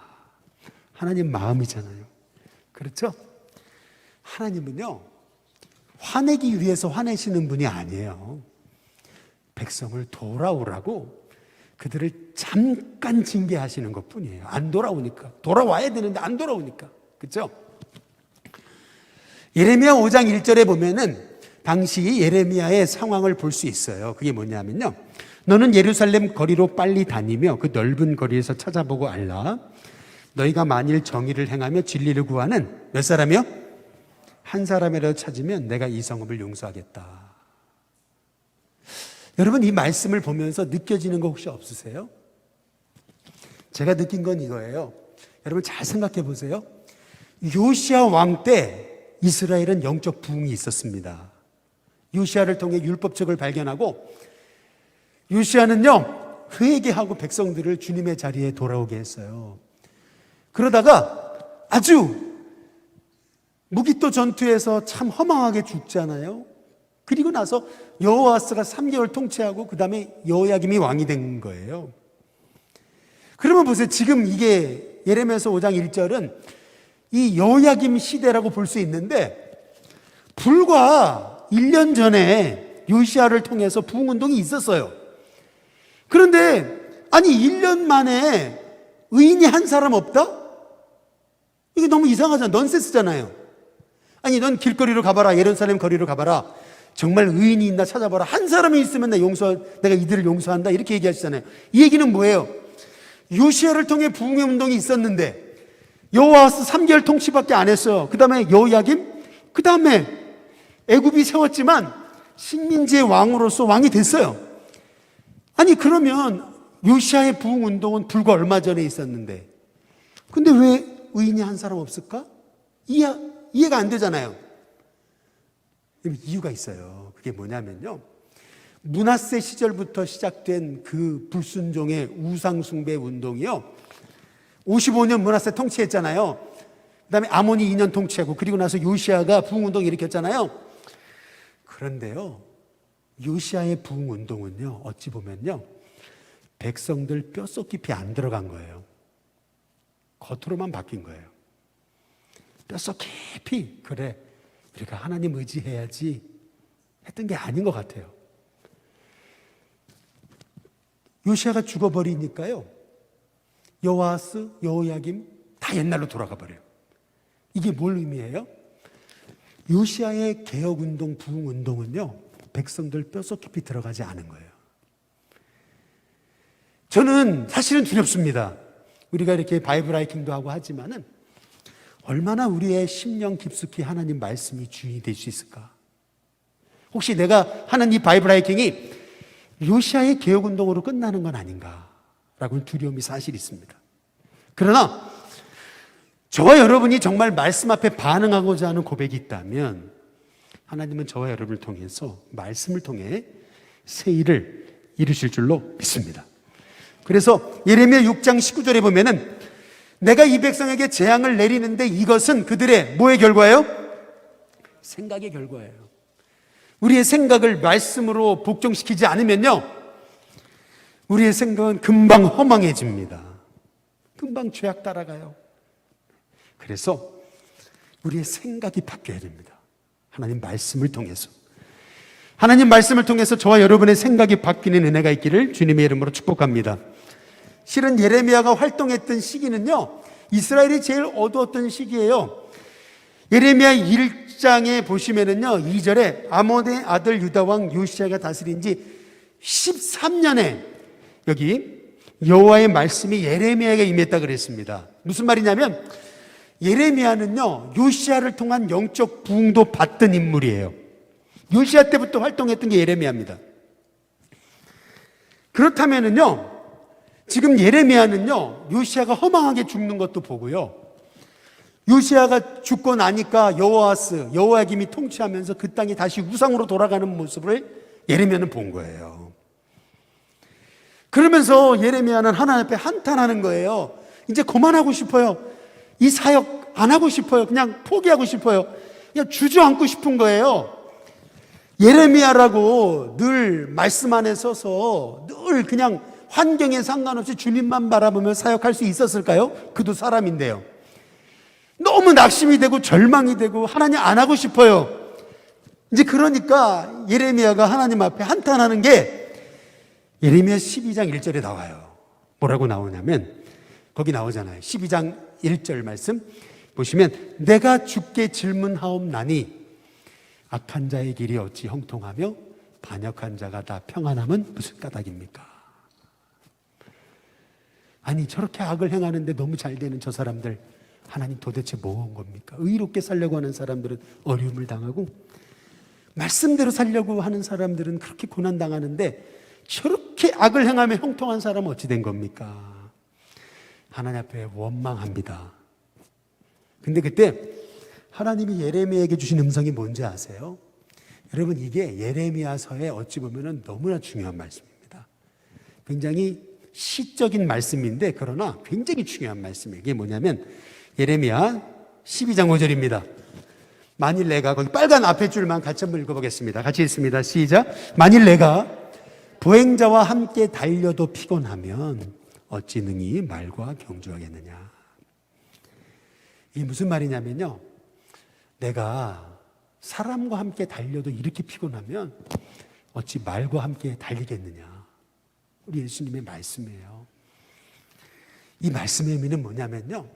하나님 마음이잖아요. 그렇죠? 하나님은요, 화내기 위해서 화내시는 분이 아니에요. 백성을 돌아오라고 그들을 잠깐 징계하시는 것 뿐이에요. 안 돌아오니까. 돌아와야 되는데 안 돌아오니까. 그렇죠? 예레미야 5장 1절에 보면은 당시 예레미야의 상황을 볼 수 있어요. 그게 뭐냐면요, 너는 예루살렘 거리로 빨리 다니며 그 넓은 거리에서 찾아보고 알라. 너희가 만일 정의를 행하며 진리를 구하는 몇 사람이요? 한 사람이라도 찾으면 내가 이 성읍을 용서하겠다. 여러분, 이 말씀을 보면서 느껴지는 거 혹시 없으세요? 제가 느낀 건 이거예요. 여러분 잘 생각해 보세요. 요시야 왕 때 이스라엘은 영적 부흥이 있었습니다. 요시야를 통해 율법책을 발견하고 요시야는요, 회개하고 백성들을 주님의 자리에 돌아오게 했어요. 그러다가 아주 무기토 전투에서 참 허망하게 죽잖아요. 그리고 나서 여호아스가 3개월 통치하고 그 다음에 여호야김이 왕이 된 거예요. 그러면 보세요. 지금 이게 예레미야서 5장 1절은 이 여호야김 시대라고 볼 수 있는데 불과 1년 전에 요시야를 통해서 부흥운동이 있었어요. 그런데 아니 1년 만에 의인이 한 사람 없다? 이게 너무 이상하잖아. 넌센스잖아요. 아니 넌 길거리로 가봐라. 예루살렘 거리로 가봐라. 정말 의인이 있나 찾아봐라. 한 사람이 있으면 내가 이들을 용서한다. 이렇게 얘기하시잖아요. 이 얘기는 뭐예요? 요시야를 통해 부흥의 운동이 있었는데 여호아스 3개월 통치밖에 안 했어요. 그 다음에 여호야김, 그 다음에 애굽이 세웠지만 식민지의 왕으로서 왕이 됐어요. 아니 그러면 요시야의 부흥 운동은 불과 얼마 전에 있었는데 근데 왜 의인이 한 사람 없을까? 이해가 안 되잖아요. 이유가 있어요. 그게 뭐냐면요, 므낫세 시절부터 시작된 그 불순종의 우상숭배 운동이요, 55년 므낫세 통치했잖아요. 그 다음에 아몬이 2년 통치하고 그리고 나서 요시야가 부흥운동 일으켰잖아요. 그런데요, 요시야의 부흥운동은요, 어찌 보면요, 백성들 뼛속 깊이 안 들어간 거예요. 겉으로만 바뀐 거예요. 뼛속 깊이 그래 우리가 하나님 의지해야지 했던 게 아닌 것 같아요. 요시야가 죽어버리니까요, 여호아스, 여호야김 다 옛날로 돌아가 버려요. 이게 뭘 의미해요? 요시야의 개혁운동, 부흥운동은요, 백성들 뼛속 깊이 들어가지 않은 거예요. 저는 사실은 두렵습니다. 우리가 이렇게 바이블 하이킹도 하고 하지만은 얼마나 우리의 심령 깊숙이 하나님 말씀이 주인이 될 수 있을까? 혹시 내가 하는 이 바이블 하이킹이 요시야의 개혁운동으로 끝나는 건 아닌가라고는 두려움이 사실 있습니다. 그러나 저와 여러분이 정말 말씀 앞에 반응하고자 하는 고백이 있다면 하나님은 저와 여러분을 통해서 말씀을 통해 새 일을 이루실 줄로 믿습니다. 그래서 예레미야 6장 19절에 보면은 내가 이 백성에게 재앙을 내리는데 이것은 그들의 뭐의 결과예요? 생각의 결과예요. 우리의 생각을 말씀으로 복종시키지 않으면요, 우리의 생각은 금방 허망해집니다. 금방 죄악 따라가요. 그래서 우리의 생각이 바뀌어야 됩니다. 하나님 말씀을 통해서. 하나님 말씀을 통해서 저와 여러분의 생각이 바뀌는 은혜가 있기를 주님의 이름으로 축복합니다. 실은 예레미야가 활동했던 시기는요, 이스라엘이 제일 어두웠던 시기예요. 예레미야 1장에 보시면은요, 2절에 아몬의 아들 유다왕 요시야가 다스린 지 13년에 여기 여호와의 말씀이 예레미야에게 임했다 그랬습니다. 무슨 말이냐면 예레미야는요, 요시야를 통한 영적 부흥도 받던 인물이에요. 요시야 때부터 활동했던 게 예레미야입니다. 그렇다면은요, 지금 예레미야는요, 요시야가 허망하게 죽는 것도 보고요, 요시야가 죽고 나니까 여호야김이 통치하면서 그 땅이 다시 우상으로 돌아가는 모습을 예레미야는 본 거예요. 그러면서 예레미야는 하나님 앞에 한탄하는 거예요. 이제 그만하고 싶어요. 이 사역 안 하고 싶어요. 그냥 포기하고 싶어요. 그냥 주저앉고 싶은 거예요. 예레미야라고 늘 말씀 안에 서서 늘 그냥 환경에 상관없이 주님만 바라보며 사역할 수 있었을까요? 그도 사람인데요. 너무 낙심이 되고 절망이 되고 하나님 안 하고 싶어요. 이제 그러니까 예레미야가 하나님 앞에 한탄하는 게 예레미야 12장 1절에 나와요. 뭐라고 나오냐면 거기 나오잖아요. 12장 1절 말씀 보시면 내가 주께 질문하옵나니 악한 자의 길이 어찌 형통하며 반역한 자가 다 평안함은 무슨 까닭입니까? 아니 저렇게 악을 행하는데 너무 잘 되는 저 사람들 하나님 도대체 뭐 한 겁니까? 의롭게 살려고 하는 사람들은 어려움을 당하고 말씀대로 살려고 하는 사람들은 그렇게 고난당하는데 저렇게 악을 행하며 형통한 사람은 어찌 된 겁니까? 하나님 앞에 원망합니다. 근데 그때 하나님이 예레미야에게 주신 음성이 뭔지 아세요? 여러분 이게 예레미야서에 어찌 보면 너무나 중요한 말씀입니다. 굉장히 시적인 말씀인데 그러나 굉장히 중요한 말씀이에요. 이게 뭐냐면 예레미야 12장 5절입니다. 만일 내가 거기 빨간 앞에 줄만 같이 한번 읽어보겠습니다. 같이 읽습니다. 시작. 만일 내가 보행자와 함께 달려도 피곤하면 어찌 능히 말과 경주하겠느냐. 이게 무슨 말이냐면요, 내가 사람과 함께 달려도 이렇게 피곤하면 어찌 말과 함께 달리겠느냐. 우리 예수님의 말씀이에요. 이 말씀의 의미는 뭐냐면요,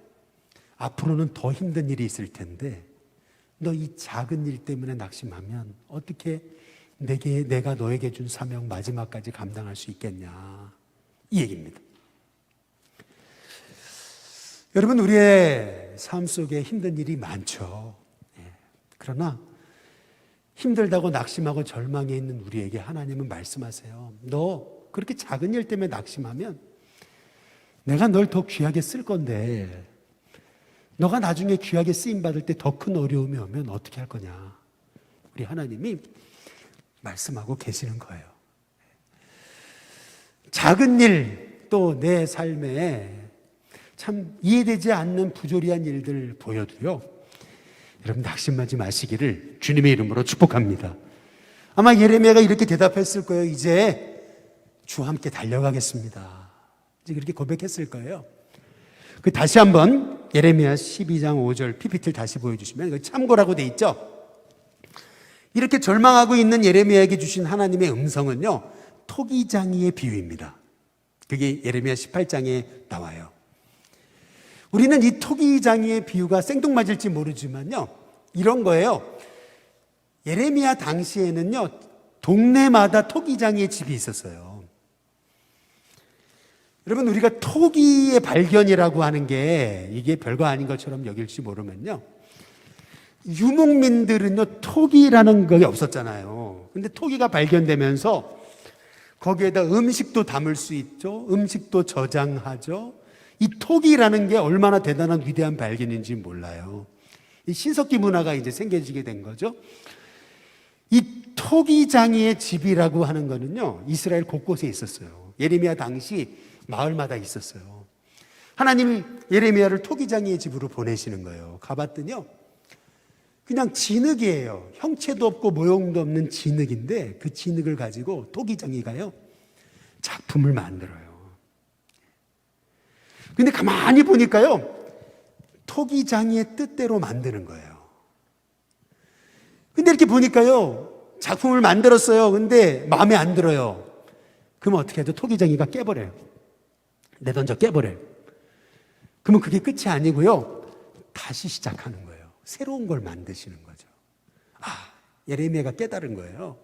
앞으로는 더 힘든 일이 있을 텐데 너 이 작은 일 때문에 낙심하면 어떻게 내가 너에게 준 사명 마지막까지 감당할 수 있겠냐, 이 얘기입니다. 여러분 우리의 삶 속에 힘든 일이 많죠. 그러나 힘들다고 낙심하고 절망해 있는 우리에게 하나님은 말씀하세요. 너 그렇게 작은 일 때문에 낙심하면 내가 널 더 귀하게 쓸 건데 너가 나중에 귀하게 쓰임받을 때 더 큰 어려움이 오면 어떻게 할 거냐. 우리 하나님이 말씀하고 계시는 거예요. 작은 일, 또 내 삶에 참 이해되지 않는 부조리한 일들 보여도요, 여러분 낙심하지 마시기를 주님의 이름으로 축복합니다. 아마 예레미야가 이렇게 대답했을 거예요. 이제 주와 함께 달려가겠습니다. 이제 그렇게 고백했을 거예요. 그 다시 한번 예레미야 12장 5절 PPT를 다시 보여주시면 참고라고 돼 있죠. 이렇게 절망하고 있는 예레미야에게 주신 하나님의 음성은요, 토기장이의 비유입니다. 그게 예레미야 18장에 나와요. 우리는 이 토기장이의 비유가 생뚱맞을지 모르지만요, 이런 거예요. 예레미야 당시에는요, 동네마다 토기장이의 집이 있었어요. 여러분 우리가 토기의 발견이라고 하는 게 이게 별거 아닌 것처럼 여길지 모르면요, 유목민들은요 토기라는 게 없었잖아요. 근데 토기가 발견되면서 거기에다 음식도 담을 수 있죠. 음식도 저장하죠. 이 토기라는 게 얼마나 대단한 위대한 발견인지 몰라요. 이 신석기 문화가 이제 생겨지게 된 거죠. 이 토기장이의 집이라고 하는 거는요, 이스라엘 곳곳에 있었어요. 예레미야 당시 마을마다 있었어요. 하나님이 예레미야를 토기장이의 집으로 보내시는 거예요. 가봤더니요, 그냥 진흙이에요. 형체도 없고 모형도 없는 진흙인데 그 진흙을 가지고 토기장이가요, 작품을 만들어요. 근데 가만히 보니까요, 토기장이의 뜻대로 만드는 거예요. 근데 이렇게 보니까요, 작품을 만들었어요. 근데 마음에 안 들어요. 그러면 어떻게 해도 토기장이가 깨버려요. 내던져 깨버려요. 그러면 그게 끝이 아니고요, 다시 시작하는 거예요. 새로운 걸 만드시는 거죠. 예레미야가 깨달은 거예요.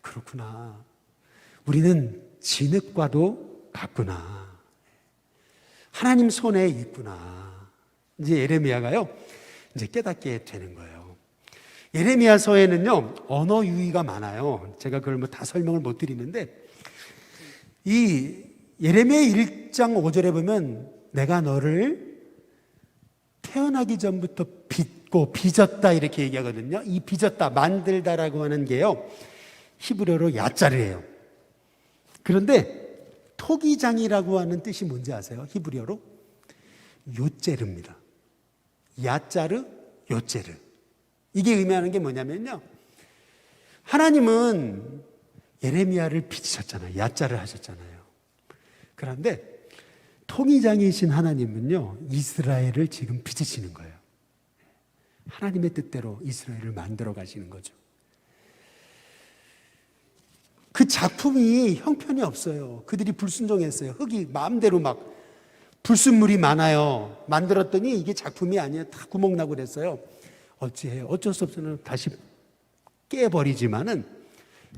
그렇구나. 우리는 진흙과도 같구나. 하나님 손에 있구나. 이제 예레미야가요, 이제 깨닫게 되는 거예요. 예레미야서에는요, 언어 유희가 많아요. 제가 그걸 뭐 다 설명을 못 드리는데, 이 예레미야 1장 5절에 보면 내가 너를 태어나기 전부터 빚고 빚었다 이렇게 얘기하거든요. 이 빚었다, 만들다라고 하는 게요, 히브리어로 야짜르예요. 그런데 토기장이라고 하는 뜻이 뭔지 아세요? 히브리어로 요제르입니다. 야짜르, 요제르. 이게 의미하는 게 뭐냐면요, 하나님은 예레미야를 빚으셨잖아요. 야짜르 하셨잖아요. 그런데 통이장이신 하나님은요, 이스라엘을 지금 빚으시는 거예요. 하나님의 뜻대로 이스라엘을 만들어 가시는 거죠. 그 작품이 형편이 없어요. 그들이 불순종했어요. 흙이 마음대로 막 불순물이 많아요. 만들었더니 이게 작품이 아니에요. 다 구멍 나고 그랬어요. 어찌해요? 어쩔 수 없어서 다시 깨버리지만은,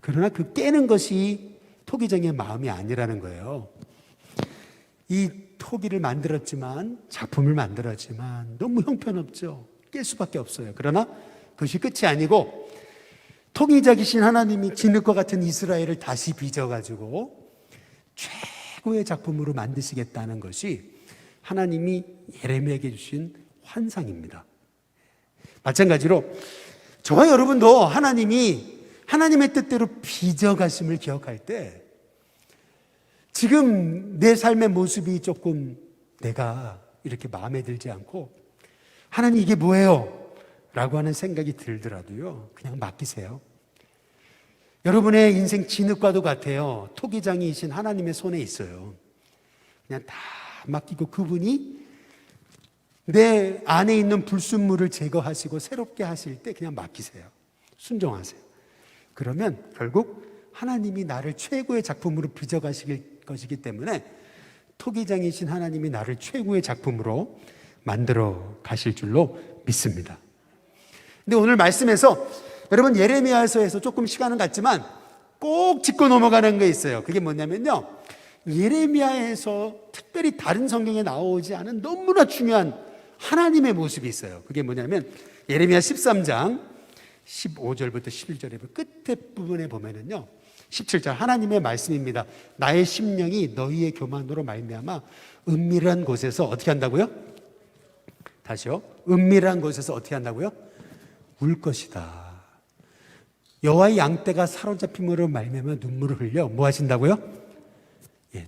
그러나 그 깨는 것이 토기장의 마음이 아니라는 거예요. 이 토기를 만들었지만, 작품을 만들었지만 너무 형편없죠. 깰 수밖에 없어요. 그러나 그것이 끝이 아니고, 토기자기신 하나님이 진흙과 같은 이스라엘을 다시 빚어가지고 최고의 작품으로 만드시겠다는 것이 하나님이 예레미야에게 주신 환상입니다. 마찬가지로 저와 여러분도 하나님이 하나님의 뜻대로 빚어가심을 기억할 때, 지금 내 삶의 모습이 조금 내가 이렇게 마음에 들지 않고, 하나님 이게 뭐예요? 라고 하는 생각이 들더라도요, 그냥 맡기세요. 여러분의 인생 진흙과도 같아요. 토기장이신 하나님의 손에 있어요. 그냥 다 맡기고 그분이 내 안에 있는 불순물을 제거하시고 새롭게 하실 때 그냥 맡기세요. 순종하세요. 그러면 결국 하나님이 나를 최고의 작품으로 빚어가실 것이기 때문에 토기장이신 하나님이 나를 최고의 작품으로 만들어 가실 줄로 믿습니다. 근데 오늘 말씀에서 여러분, 예레미야서에서 조금 시간은 갔지만 꼭 짚고 넘어가는 게 있어요. 그게 뭐냐면요, 예레미야에서 특별히 다른 성경에 나오지 않은 너무나 중요한 하나님의 모습이 있어요. 그게 뭐냐면 예레미야 13장 15절부터 11절에 끝에 부분에 보면은요, 17절 하나님의 말씀입니다. 나의 심령이 너희의 교만으로 말미암아 은밀한 곳에서 어떻게 한다고요? 다시요. 은밀한 곳에서 어떻게 한다고요? 울 것이다. 여호와의 양떼가 사로잡힘으로 말미암아 눈물을 흘려 뭐 하신다고요?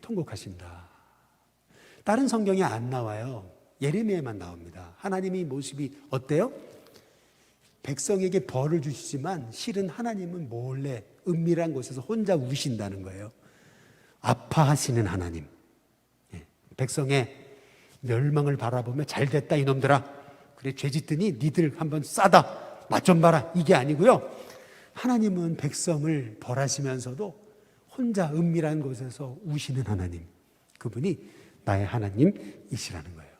통곡하신다. 다른 성경에 안 나와요. 예레미야에만 나옵니다. 하나님의 모습이 어때요? 백성에게 벌을 주시지만 실은 하나님은 몰래 은밀한 곳에서 혼자 우신다는 거예요. 아파하시는 하나님. 백성의 멸망을 바라보며 잘됐다 이놈들아, 그래 죄짓더니 니들 한번 싸다 맛 좀 봐라, 이게 아니고요, 하나님은 백성을 벌하시면서도 혼자 은밀한 곳에서 우시는 하나님, 그분이 나의 하나님이시라는 거예요.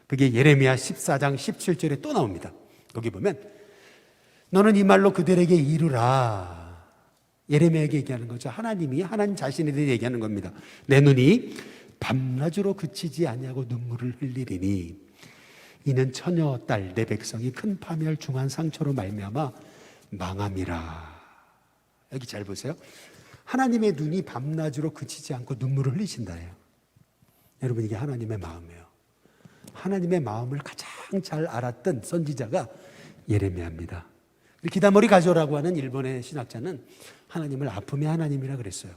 그게 예레미야 14장 17절에 또 나옵니다. 거기 보면 너는 이 말로 그들에게 이르라. 예레미야에게 얘기하는 거죠. 하나님이 하나님 자신에 대해 얘기하는 겁니다. 내 눈이 밤낮으로 그치지 아니하고 눈물을 흘리리니 이는 처녀 딸 내 백성이 큰 파멸 중한 상처로 말미암아 망함이라. 여기 잘 보세요. 하나님의 눈이 밤낮으로 그치지 않고 눈물을 흘리신다예요. 여러분, 이게 하나님의 마음이에요. 하나님의 마음을 가장 잘 알았던 선지자가 예레미야입니다. 기다머리 가조라고 하는 일본의 신학자는 하나님을 아픔의 하나님이라 그랬어요.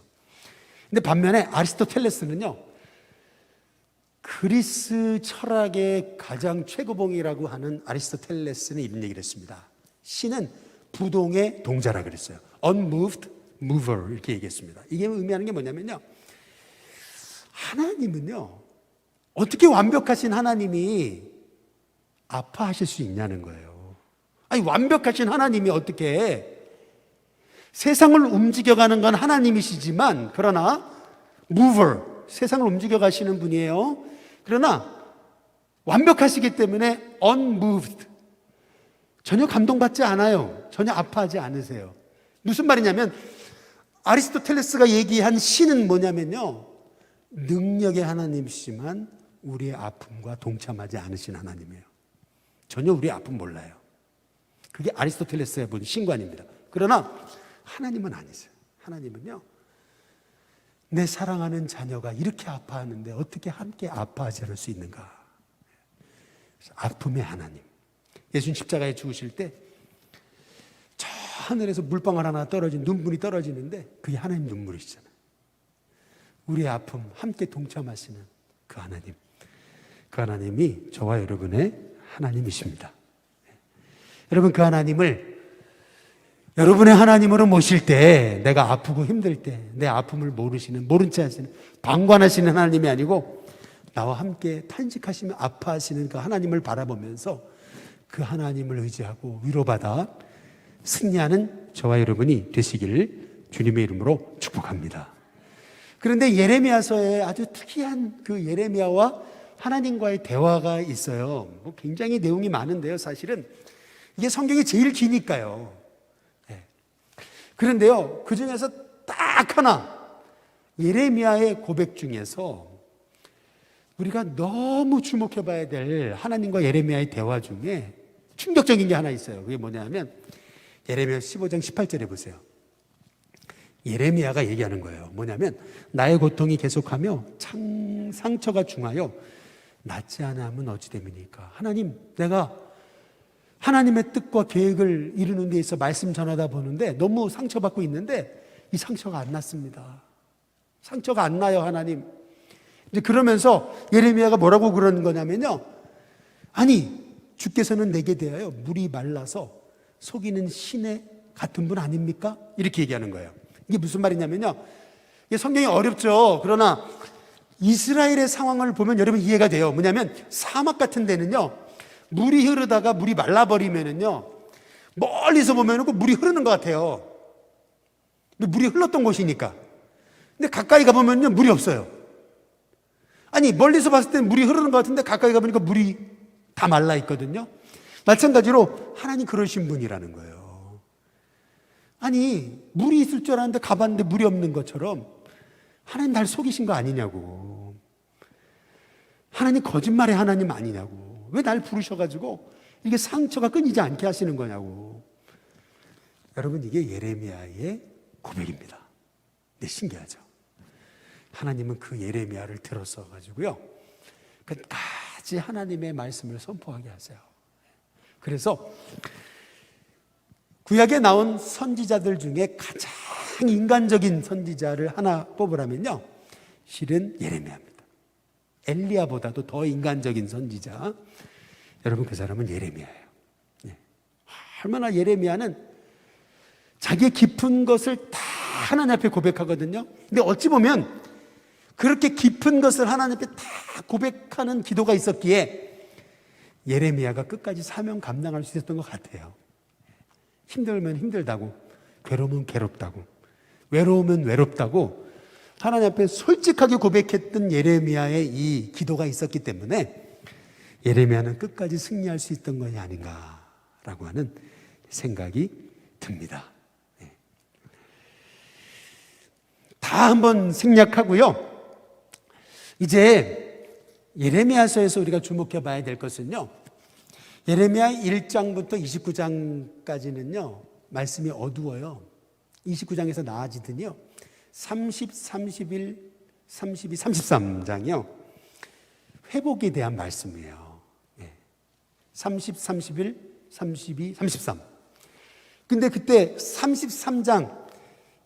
근데 반면에 아리스토텔레스는요, 그리스 철학의 가장 최고봉이라고 하는 아리스토텔레스는 이런 얘기를 했습니다. 신은 부동의 동자라 그랬어요. unmoved mover 이렇게 얘기했습니다. 이게 의미하는 게 뭐냐면요, 하나님은요, 어떻게 완벽하신 하나님이 아파하실 수 있냐는 거예요. 아니, 완벽하신 하나님이 어떻게, 세상을 움직여가는 건 하나님이시지만, 그러나 mover, 세상을 움직여 가시는 분이에요. 그러나 완벽하시기 때문에 unmoved, 전혀 감동받지 않아요. 전혀 아파하지 않으세요. 무슨 말이냐면, 아리스토텔레스가 얘기한 신은 뭐냐면요, 능력의 하나님이시지만 우리의 아픔과 동참하지 않으신 하나님이에요. 전혀 우리의 아픔 몰라요. 그게 아리스토텔레스의 본 신관입니다. 그러나 하나님은 아니세요. 하나님은요, 내 사랑하는 자녀가 이렇게 아파하는데 어떻게 함께 아파하지 않을 수 있는가. 아픔의 하나님. 예수님 십자가에 죽으실 때 저 하늘에서 물방울 하나 떨어진, 눈물이 떨어지는데 그게 하나님 눈물이시잖아요. 우리의 아픔 함께 동참하시는 그 하나님, 그 하나님이 저와 여러분의 하나님이십니다. 여러분, 그 하나님을 여러분의 하나님으로 모실 때, 내가 아프고 힘들 때 내 아픔을 모른 채 하시는, 방관하시는 하나님이 아니고 나와 함께 탄식하시며 아파하시는 그 하나님을 바라보면서 그 하나님을 의지하고 위로받아 승리하는 저와 여러분이 되시기를 주님의 이름으로 축복합니다. 그런데 예레미야서에 아주 특이한 그 예레미야와 하나님과의 대화가 있어요. 굉장히 내용이 많은데요, 사실은 이게 성경이 제일 기니까요. 그런데요, 그 중에서 딱 하나, 예레미야의 고백 중에서 우리가 너무 주목해 봐야 될 하나님과 예레미야의 대화 중에 충격적인 게 하나 있어요. 그게 뭐냐면 예레미야 15장 18절에 보세요. 예레미야가 얘기하는 거예요. 뭐냐면, 나의 고통이 계속하며 상처가 중하여 낫지 않으면 어찌 됨이니까. 하나님, 내가 하나님의 뜻과 계획을 이루는 데 있어 말씀 전하다 보는데 너무 상처받고 있는데 이 상처가 안 났습니다. 상처가 안 나요, 하나님. 이제 그러면서 예레미야가 뭐라고 그러는 거냐면요, 아니, 주께서는 내게 대하여 물이 말라서 속이는 신의 같은 분 아닙니까? 이렇게 얘기하는 거예요. 이게 무슨 말이냐면요, 이게 성경이 어렵죠. 그러나 이스라엘의 상황을 보면 여러분 이해가 돼요. 뭐냐면 사막 같은 데는요, 물이 흐르다가 물이 말라버리면은요, 멀리서 보면은 그 물이 흐르는 것 같아요. 물이 흘렀던 곳이니까. 근데 가까이 가보면요, 물이 없어요. 아니, 멀리서 봤을 때 물이 흐르는 것 같은데 가까이 가보니까 물이 다 말라 있거든요. 마찬가지로 하나님 그러신 분이라는 거예요. 아니, 물이 있을 줄 알았는데 가봤는데 물이 없는 것처럼 하나님 날 속이신 거 아니냐고. 하나님 거짓말의 하나님 아니냐고. 왜 날 부르셔가지고 이게 상처가 끊이지 않게 하시는 거냐고. 여러분, 이게 예레미야의 고백입니다. 네, 신기하죠. 하나님은 그 예레미야를 들었어 가지고요, 끝까지 하나님의 말씀을 선포하게 하세요. 그래서 구약에 나온 선지자들 중에 가장 인간적인 선지자를 하나 뽑으라면요, 실은 예레미야입니다. 엘리야보다도 더 인간적인 선지자, 여러분, 그 사람은 예레미야예요. 얼마나 예레미야는 자기의 깊은 것을 다 하나님 앞에 고백하거든요. 근데 어찌 보면 그렇게 깊은 것을 하나님 앞에 다 고백하는 기도가 있었기에 예레미야가 끝까지 사명 감당할 수 있었던 것 같아요. 힘들면 힘들다고, 괴로우면 괴롭다고, 외로우면 외롭다고 하나님 앞에 솔직하게 고백했던 예레미야의 이 기도가 있었기 때문에 예레미야는 끝까지 승리할 수 있던 것이 아닌가라고 하는 생각이 듭니다. 다 한번 생략하고요, 이제 예레미야서에서 우리가 주목해 봐야 될 것은요, 예레미야 1장부터 29장까지는요 말씀이 어두워요. 29장에서 나아지더니요 30, 31, 32, 33장이요 회복에 대한 말씀이에요. 30, 31, 32, 33. 근데 그때 33장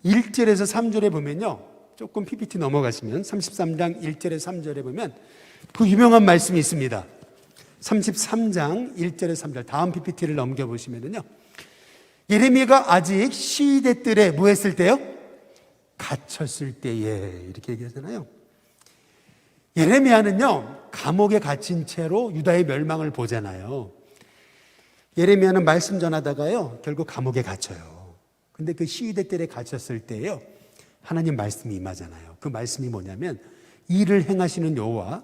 1절에서 3절에 보면요, 조금 PPT 넘어가시면 33장 1절에서 3절에 보면 그 유명한 말씀이 있습니다. 33장 1절에서 3절, 다음 PPT를 넘겨보시면요, 예레미야가 아직 시대 뜰에 뭐 했을 때요? 갇혔을 때에, 이렇게 얘기하잖아요. 예레미야는요, 감옥에 갇힌 채로 유다의 멸망을 보잖아요. 예레미야는 말씀 전하다가요, 결국 감옥에 갇혀요. 근데 그 시위대 뜰에 갇혔을 때요, 하나님 말씀이 임하잖아요. 그 말씀이 뭐냐면, 일을 행하시는 여호와,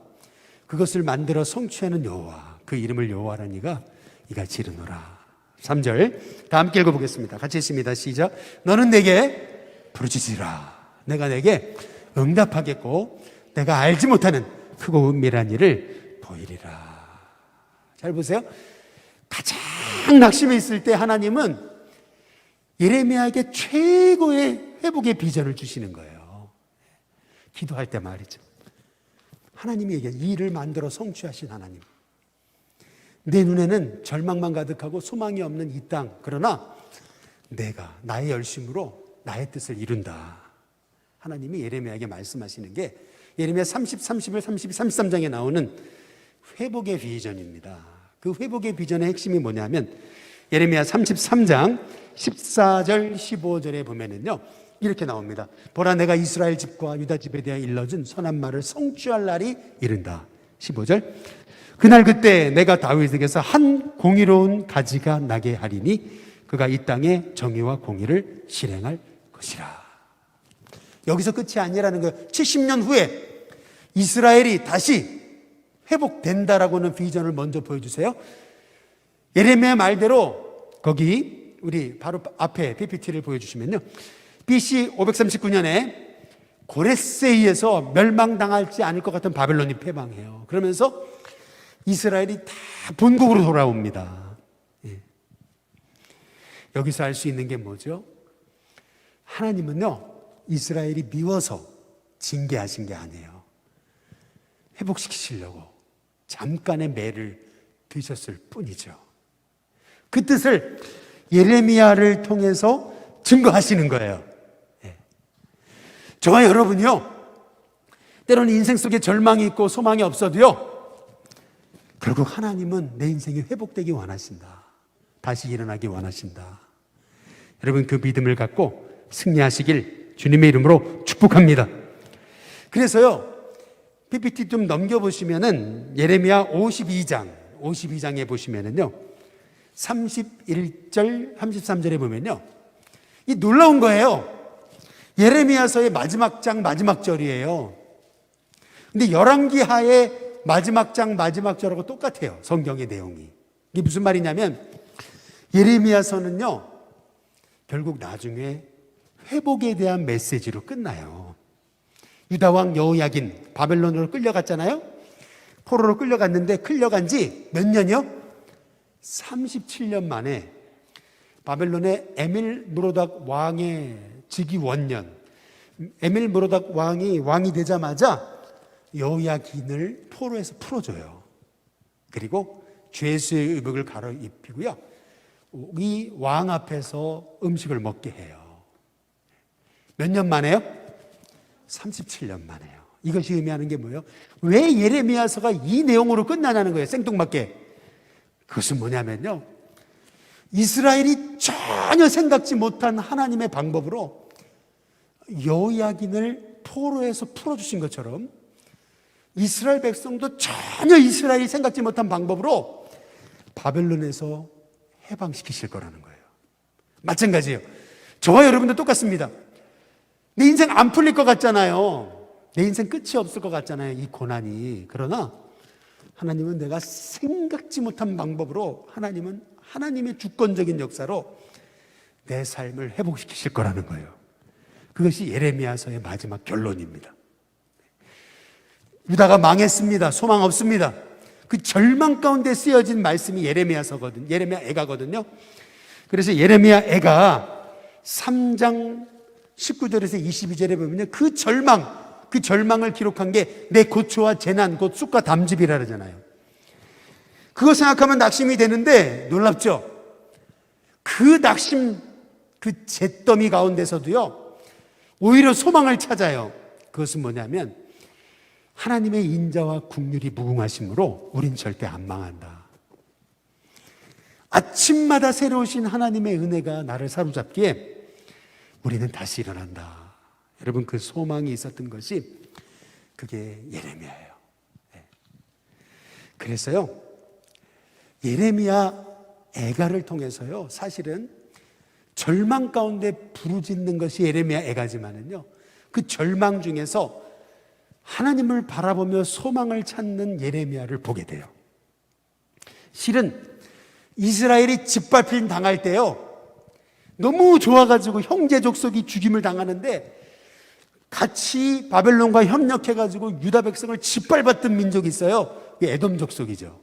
그것을 만들어 성취하는 여호와, 그 이름을 여호와라니가 이같이 이르노라. 3절 다 함께 읽어보겠습니다. 같이 읽습니다. 시작. 너는 내게 부르짖으라. 내가 내게 응답하겠고 내가 알지 못하는 크고 은밀한 일을 보이리라. 잘 보세요. 가장 낙심해 있을 때 하나님은 예레미야에게 최고의 회복의 비전을 주시는 거예요. 기도할 때 말이죠. 하나님이 얘기해요. 이 일을 만들어 성취하신 하나님. 내 눈에는 절망만 가득하고 소망이 없는 이 땅. 그러나 내가 나의 열심으로 나의 뜻을 이룬다. 하나님이 예레미야에게 말씀하시는 게 예레미야 30, 31, 32, 33장에 나오는 회복의 비전입니다. 그 회복의 비전의 핵심이 뭐냐면 예레미야 33장 14절 15절에 보면은요, 이렇게 나옵니다. 보라, 내가 이스라엘 집과 유다 집에 대하여 일러준 선한 말을 성취할 날이 이른다. 15절. 그날 그때 내가 다윗에게서 한 공의로운 가지가 나게 하리니 그가 이 땅에 정의와 공의를 실행할 것이라. 여기서 끝이 아니라는 거예요. 70년 후에 이스라엘이 다시 회복된다라고는 비전을 먼저 보여주세요. 예레미야 말대로 거기 우리 바로 앞에 PPT를 보여주시면요, BC 539년에 고레세이에서 멸망당하지 않을 것 같은 바벨론이 패망해요. 그러면서 이스라엘이 다 본국으로 돌아옵니다. 예. 여기서 알 수 있는 게 뭐죠? 하나님은요, 이스라엘이 미워서 징계하신 게 아니에요. 회복시키시려고 잠깐의 매를 드셨을 뿐이죠. 그 뜻을 예레미야를 통해서 증거하시는 거예요. 예. 저와 여러분이요, 때로는 인생 속에 절망이 있고 소망이 없어도요, 결국 하나님은 내 인생이 회복되기 원하신다. 다시 일어나기 원하신다. 여러분, 그 믿음을 갖고 승리하시길 주님의 이름으로 축복합니다. 그래서요, PPT 좀 넘겨보시면은 예레미야 52장에 보시면은요, 31절, 33절에 보면요, 이 놀라운 거예요. 예레미야서의 마지막 장 마지막 절이에요. 근데 열왕기하의 마지막 장 마지막 절하고 똑같아요. 성경의 내용이. 이게 무슨 말이냐면 예레미야서는요, 결국 나중에 회복에 대한 메시지로 끝나요. 유다왕 여호야긴 바벨론으로 끌려갔잖아요. 포로로 끌려갔는데 끌려간 지 몇 년이요? 37년 만에 바벨론의 에밀 무로닥 왕의 즉위 원년, 에밀 무로닥 왕이 되자마자 여호야긴을 포로에서 풀어줘요. 그리고 죄수의 의복을 갈아입히고요, 이 왕 앞에서 음식을 먹게 해요. 몇 년 만에요? 37년 만에요. 이것이 의미하는 게 뭐예요? 왜 예레미야서가 이 내용으로 끝나냐는 거예요. 생뚱맞게. 그것은 뭐냐면요, 이스라엘이 전혀 생각지 못한 하나님의 방법으로 여호야긴을 포로에서 풀어주신 것처럼 이스라엘 백성도 전혀 이스라엘이 생각지 못한 방법으로 바벨론에서 해방시키실 거라는 거예요. 마찬가지예요. 저와 여러분도 똑같습니다. 내 인생 안 풀릴 것 같잖아요. 내 인생 끝이 없을 것 같잖아요, 이 고난이. 그러나 하나님은 내가 생각지 못한 방법으로, 하나님은 하나님의 주권적인 역사로 내 삶을 회복시키실 거라는 거예요. 그것이 예레미야서의 마지막 결론입니다. 유다가 망했습니다. 소망 없습니다. 그 절망 가운데 쓰여진 말씀이 예레미야서거든요. 예레미야 애가거든요. 그래서 예레미야 애가 3장 19절에서 22절에 보면 그 절망을 기록한 게 내 고초와 재난, 곧 쑥과 담즙이라 그러잖아요. 그거 생각하면 낙심이 되는데 놀랍죠? 그 낙심, 그 잿더미 가운데서도요, 오히려 소망을 찾아요. 그것은 뭐냐면 하나님의 인자와 긍휼이 무궁하심으로 우린 절대 안 망한다. 아침마다 새로우신 하나님의 은혜가 나를 사로잡기에 우리는 다시 일어난다. 여러분, 그 소망이 있었던 것이 그게 예레미야예요. 그래서요, 예레미야 애가를 통해서요, 사실은 절망 가운데 부르짖는 것이 예레미야 애가지만은요, 그 절망 중에서 하나님을 바라보며 소망을 찾는 예레미야를 보게 돼요. 실은 이스라엘이 짓밟힘 당할 때요, 너무 좋아가지고 형제 족속이 죽임을 당하는데 같이 바벨론과 협력해가지고 유다 백성을 짓밟았던 민족이 있어요. 에돔 족속이죠.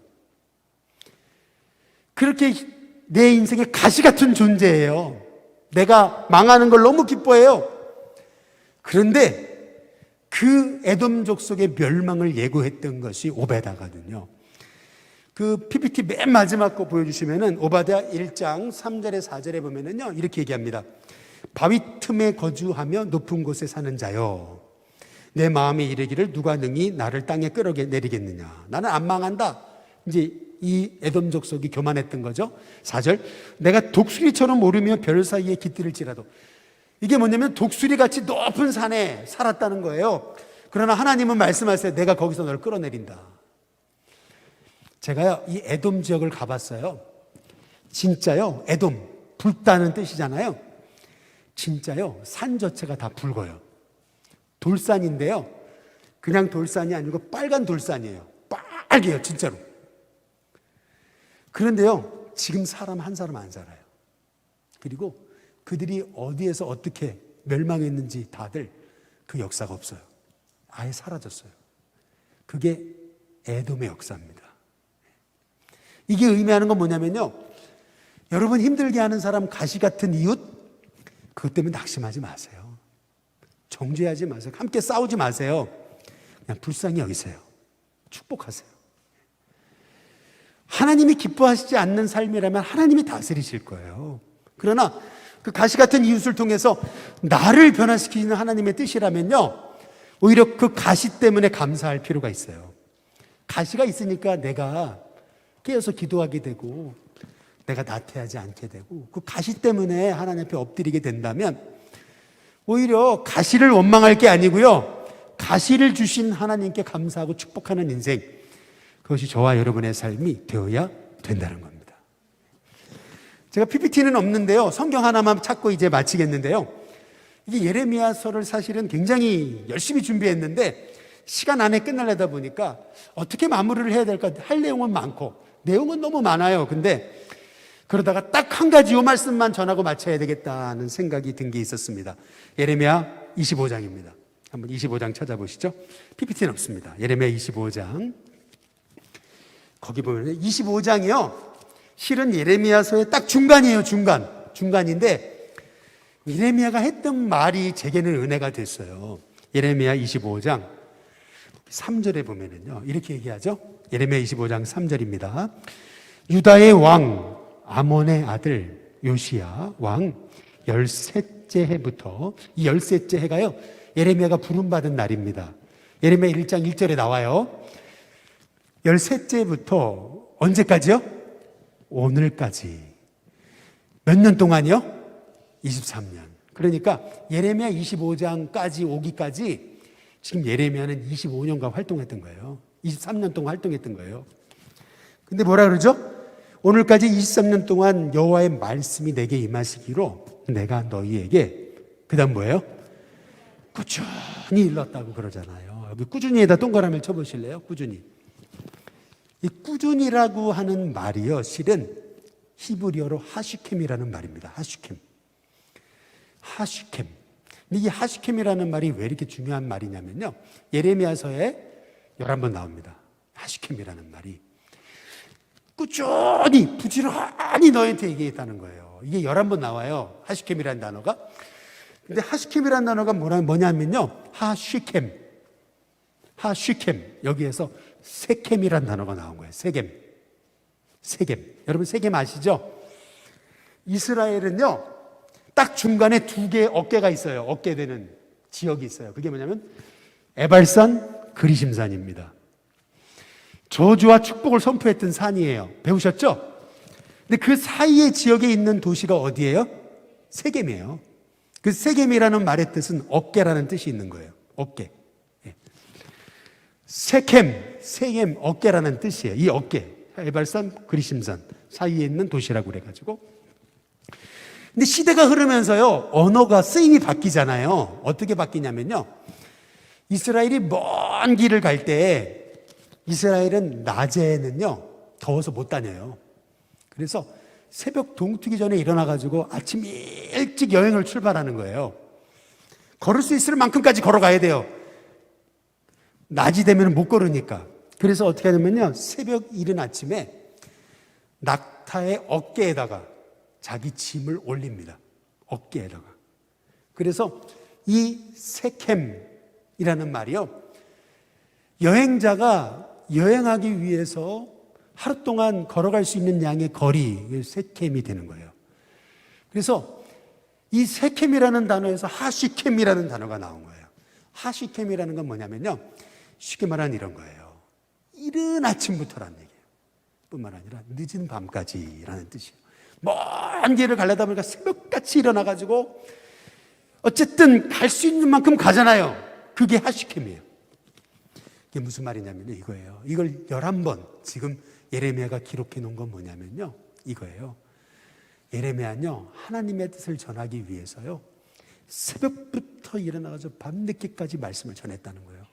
그렇게 내 인생의 가시 같은 존재예요. 내가 망하는 걸 너무 기뻐해요. 그런데 그 에돔 족속의 멸망을 예고했던 것이 오베다거든요. 그 PPT 맨 마지막 거 보여주시면은 오바댜 1장 3절에 4절에 보면은요, 이렇게 얘기합니다. 바위 틈에 거주하며 높은 곳에 사는 자여, 내 마음이 이르기를 누가 능히 나를 땅에 끌어내리겠느냐. 나는 안 망한다. 이제 이 에돔 족속이 교만했던 거죠. 4절, 내가 독수리처럼 오르며 별 사이에 깃들을지라도. 이게 뭐냐면 독수리같이 높은 산에 살았다는 거예요. 그러나 하나님은 말씀하세요. 내가 거기서 널 끌어내린다. 제가요, 이 에돔 지역을 가봤어요. 진짜요, 에돔, 붉다는 뜻이잖아요. 진짜요, 산 자체가 다 붉어요. 돌산인데요, 그냥 돌산이 아니고 빨간 돌산이에요. 빨개요, 진짜로. 그런데요, 지금 사람 한 사람 안 살아요. 그리고 그들이 어디에서 어떻게 멸망했는지 다들 그 역사가 없어요. 아예 사라졌어요. 그게 에돔의 역사입니다. 이게 의미하는 건 뭐냐면요, 여러분 힘들게 하는 사람, 가시 같은 이웃, 그것 때문에 낙심하지 마세요. 정죄하지 마세요. 함께 싸우지 마세요. 그냥 불쌍히 여기세요. 축복하세요. 하나님이 기뻐하시지 않는 삶이라면 하나님이 다스리실 거예요. 그러나 그 가시 같은 이웃을 통해서 나를 변화시키는 하나님의 뜻이라면요, 오히려 그 가시 때문에 감사할 필요가 있어요. 가시가 있으니까 내가 깨어서 기도하게 되고, 내가 나태하지 않게 되고, 그 가시 때문에 하나님 앞에 엎드리게 된다면 오히려 가시를 원망할 게 아니고요, 가시를 주신 하나님께 감사하고 축복하는 인생, 그것이 저와 여러분의 삶이 되어야 된다는 겁니다. 제가 PPT는 없는데요, 성경 하나만 찾고 이제 마치겠는데요, 이게 예레미야서를 사실은 굉장히 열심히 준비했는데 시간 안에 끝나려다 보니까 어떻게 마무리를 해야 될까, 할 내용은 많고 내용은 너무 많아요. 근데 그러다가 딱 한 가지 이 말씀만 전하고 마쳐야 되겠다는 생각이 든 게 있었습니다. 예레미야 25장입니다. 한번 25장 찾아보시죠. PPT는 없습니다. 예레미야 25장. 거기 보면 25장이요, 실은 예레미야서의 딱 중간이에요. 중간인데 예레미야가 했던 말이 제게는 은혜가 됐어요. 예레미야 25장 3절에 보면은요, 이렇게 얘기하죠. 예레미야 25장 3절입니다. 유다의 왕 아몬의 아들 요시야 왕 13째 해부터, 이 13째 해가요, 예레미야가 부름받은 날입니다. 예레미야 1장 1절에 나와요. 13째부터 언제까지요? 오늘까지. 몇 년 동안이요? 23년. 그러니까 예레미야 25장까지 오기까지 지금 예레미야는 25년간 활동했던 거예요. 23년 동안 활동했던 거예요. 근데 뭐라 그러죠? 오늘까지 23년 동안 여호와의 말씀이 내게 임하시기로 내가 너희에게, 그 다음 뭐예요? 꾸준히 일렀다고 그러잖아요. 여기 꾸준히에다 동그라미를 쳐보실래요? 꾸준히. 이 꾸준히라고 하는 말이요, 실은 히브리어로 하슈켐이라는 말입니다. 하슈켐. 근데 이 하슈켐이라는 말이 왜 이렇게 중요한 말이냐면요, 예레미야서에 11번 나옵니다. 하슈켐이라는 말이 꾸준히 부지런히 너희한테 얘기했다는 거예요. 이게 11번 나와요, 하슈켐이라는 단어가. 근데 하슈켐이라는 단어가 뭐냐면요, 하슈켐, 여기에서 세겜이라는 단어가 나온 거예요. 세겜. 여러분 세겜 아시죠? 이스라엘은요, 딱 중간에 두 개의 어깨가 있어요. 어깨되는 지역이 있어요. 그게 뭐냐면 에발산, 그리심산입니다. 저주와 축복을 선포했던 산이에요. 배우셨죠? 근데 그 사이의 지역에 있는 도시가 어디예요? 세겜이에요. 그 세겜이라는 말의 뜻은 어깨라는 뜻이 있는 거예요. 어깨. 세겜 어깨라는 뜻이에요. 이 어깨, 해발산, 그리심산 사이에 있는 도시라고 그래가지고. 근데 시대가 흐르면서요, 언어가 쓰임이 바뀌잖아요. 어떻게 바뀌냐면요, 이스라엘이 먼 길을 갈 때 이스라엘은 낮에는요 더워서 못 다녀요. 그래서 새벽 동트기 전에 일어나가지고 아침 일찍 여행을 출발하는 거예요. 걸을 수 있을 만큼까지 걸어가야 돼요. 낮이 되면 못 걸으니까. 그래서 어떻게 하냐면요, 새벽 이른 아침에 낙타의 어깨에다가 자기 짐을 올립니다. 어깨에다가. 그래서 이 세켐이라는 말이요, 여행자가 여행하기 위해서 하루 동안 걸어갈 수 있는 양의 거리, 세켐이 되는 거예요. 그래서 이 세켐이라는 단어에서 하시켐이라는 단어가 나온 거예요. 하시켐이라는 건 뭐냐면요, 쉽게 말하면 이런 거예요. 이른 아침부터라는 얘기예요. 뿐만 아니라 늦은 밤까지라는 뜻이에요. 먼 길을 가려다 보니까 새벽같이 일어나가지고 어쨌든 갈 수 있는 만큼 가잖아요. 그게 하시켐이에요. 이게 무슨 말이냐면 이거예요. 이걸 11번 지금 예레미야가 기록해 놓은 건 뭐냐면요, 이거예요. 예레미야는요, 하나님의 뜻을 전하기 위해서요, 새벽부터 일어나가지고 밤늦게까지 말씀을 전했다는 거예요.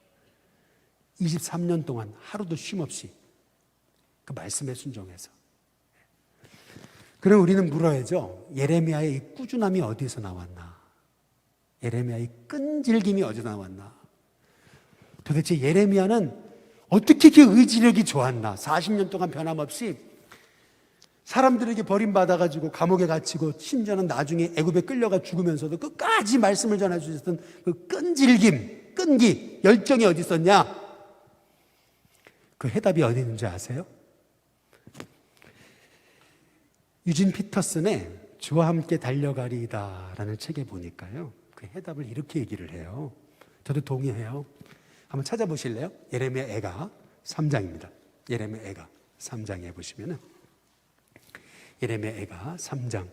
23년 동안 하루도 쉼 없이 그 말씀에 순종해서. 그럼 우리는 물어야죠. 예레미야의 이 꾸준함이 어디서 나왔나? 예레미야의 끈질김이 어디서 나왔나? 도대체 예레미야는 어떻게 이렇게 의지력이 좋았나? 40년 동안 변함없이 사람들에게 버림받아가지고 감옥에 갇히고 심지어는 나중에 애굽에 끌려가 죽으면서도 끝까지 말씀을 전해주셨던 그 끈질김, 끈기, 열정이 어디 있었냐? 그 해답이 어디 있는지 아세요? 유진 피터슨의 주와 함께 달려가리이다 라는 책에 보니까요, 그 해답을 이렇게 얘기를 해요. 저도 동의해요. 한번 찾아보실래요? 예레미야 애가 3장입니다. 예레미야 애가 3장에 보시면은, 예레미야 애가 3장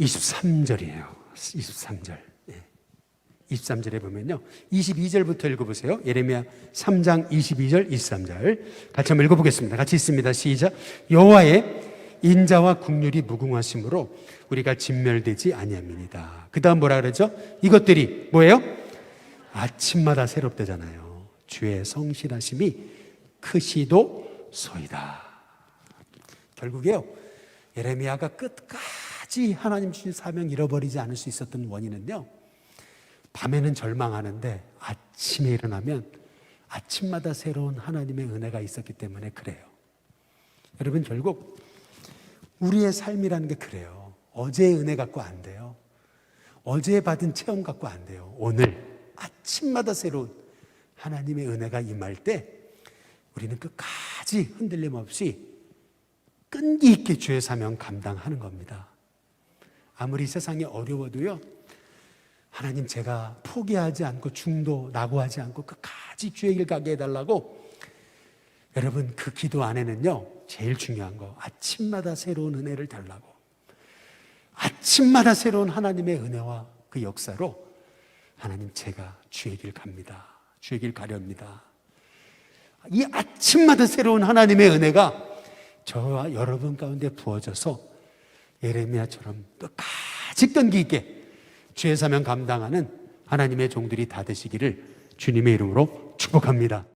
23절이에요. 23절. 23절에 보면요, 22절부터 읽어보세요. 예레미야 3장 22절, 23절 같이 한번 읽어보겠습니다. 같이 있습니다. 시작. 여호와의 인자와 국률이 무궁하심으로 우리가 진멸되지 아니함이니이다. 그 다음 뭐라 그러죠? 이것들이 뭐예요? 아침마다 새롭대잖아요. 주의 성실하심이 크시도 소이다. 결국에요, 예레미야가 끝까지 하나님 주신 사명 잃어버리지 않을 수 있었던 원인은요, 밤에는 절망하는데 아침에 일어나면 아침마다 새로운 하나님의 은혜가 있었기 때문에 그래요. 여러분, 결국 우리의 삶이라는 게 그래요. 어제의 은혜 갖고 안 돼요. 어제 받은 체험 갖고 안 돼요. 오늘 아침마다 새로운 하나님의 은혜가 임할 때 우리는 끝까지 흔들림 없이 끈기 있게 주의 사명 감당하는 겁니다. 아무리 세상이 어려워도요, 하나님, 제가 포기하지 않고 중도 낙오하지 않고 끝까지 주의 길 가게 해달라고. 여러분, 그 기도 안에는요, 제일 중요한 거, 아침마다 새로운 은혜를 달라고. 아침마다 새로운 하나님의 은혜와 그 역사로, 하나님, 제가 주의 길 갑니다. 주의 길 가렵니다. 이 아침마다 새로운 하나님의 은혜가 저와 여러분 가운데 부어져서 예레미야처럼 끝까지 끈기 있게 주의 사명 감당하는 하나님의 종들이 다 되시기를 주님의 이름으로 축복합니다.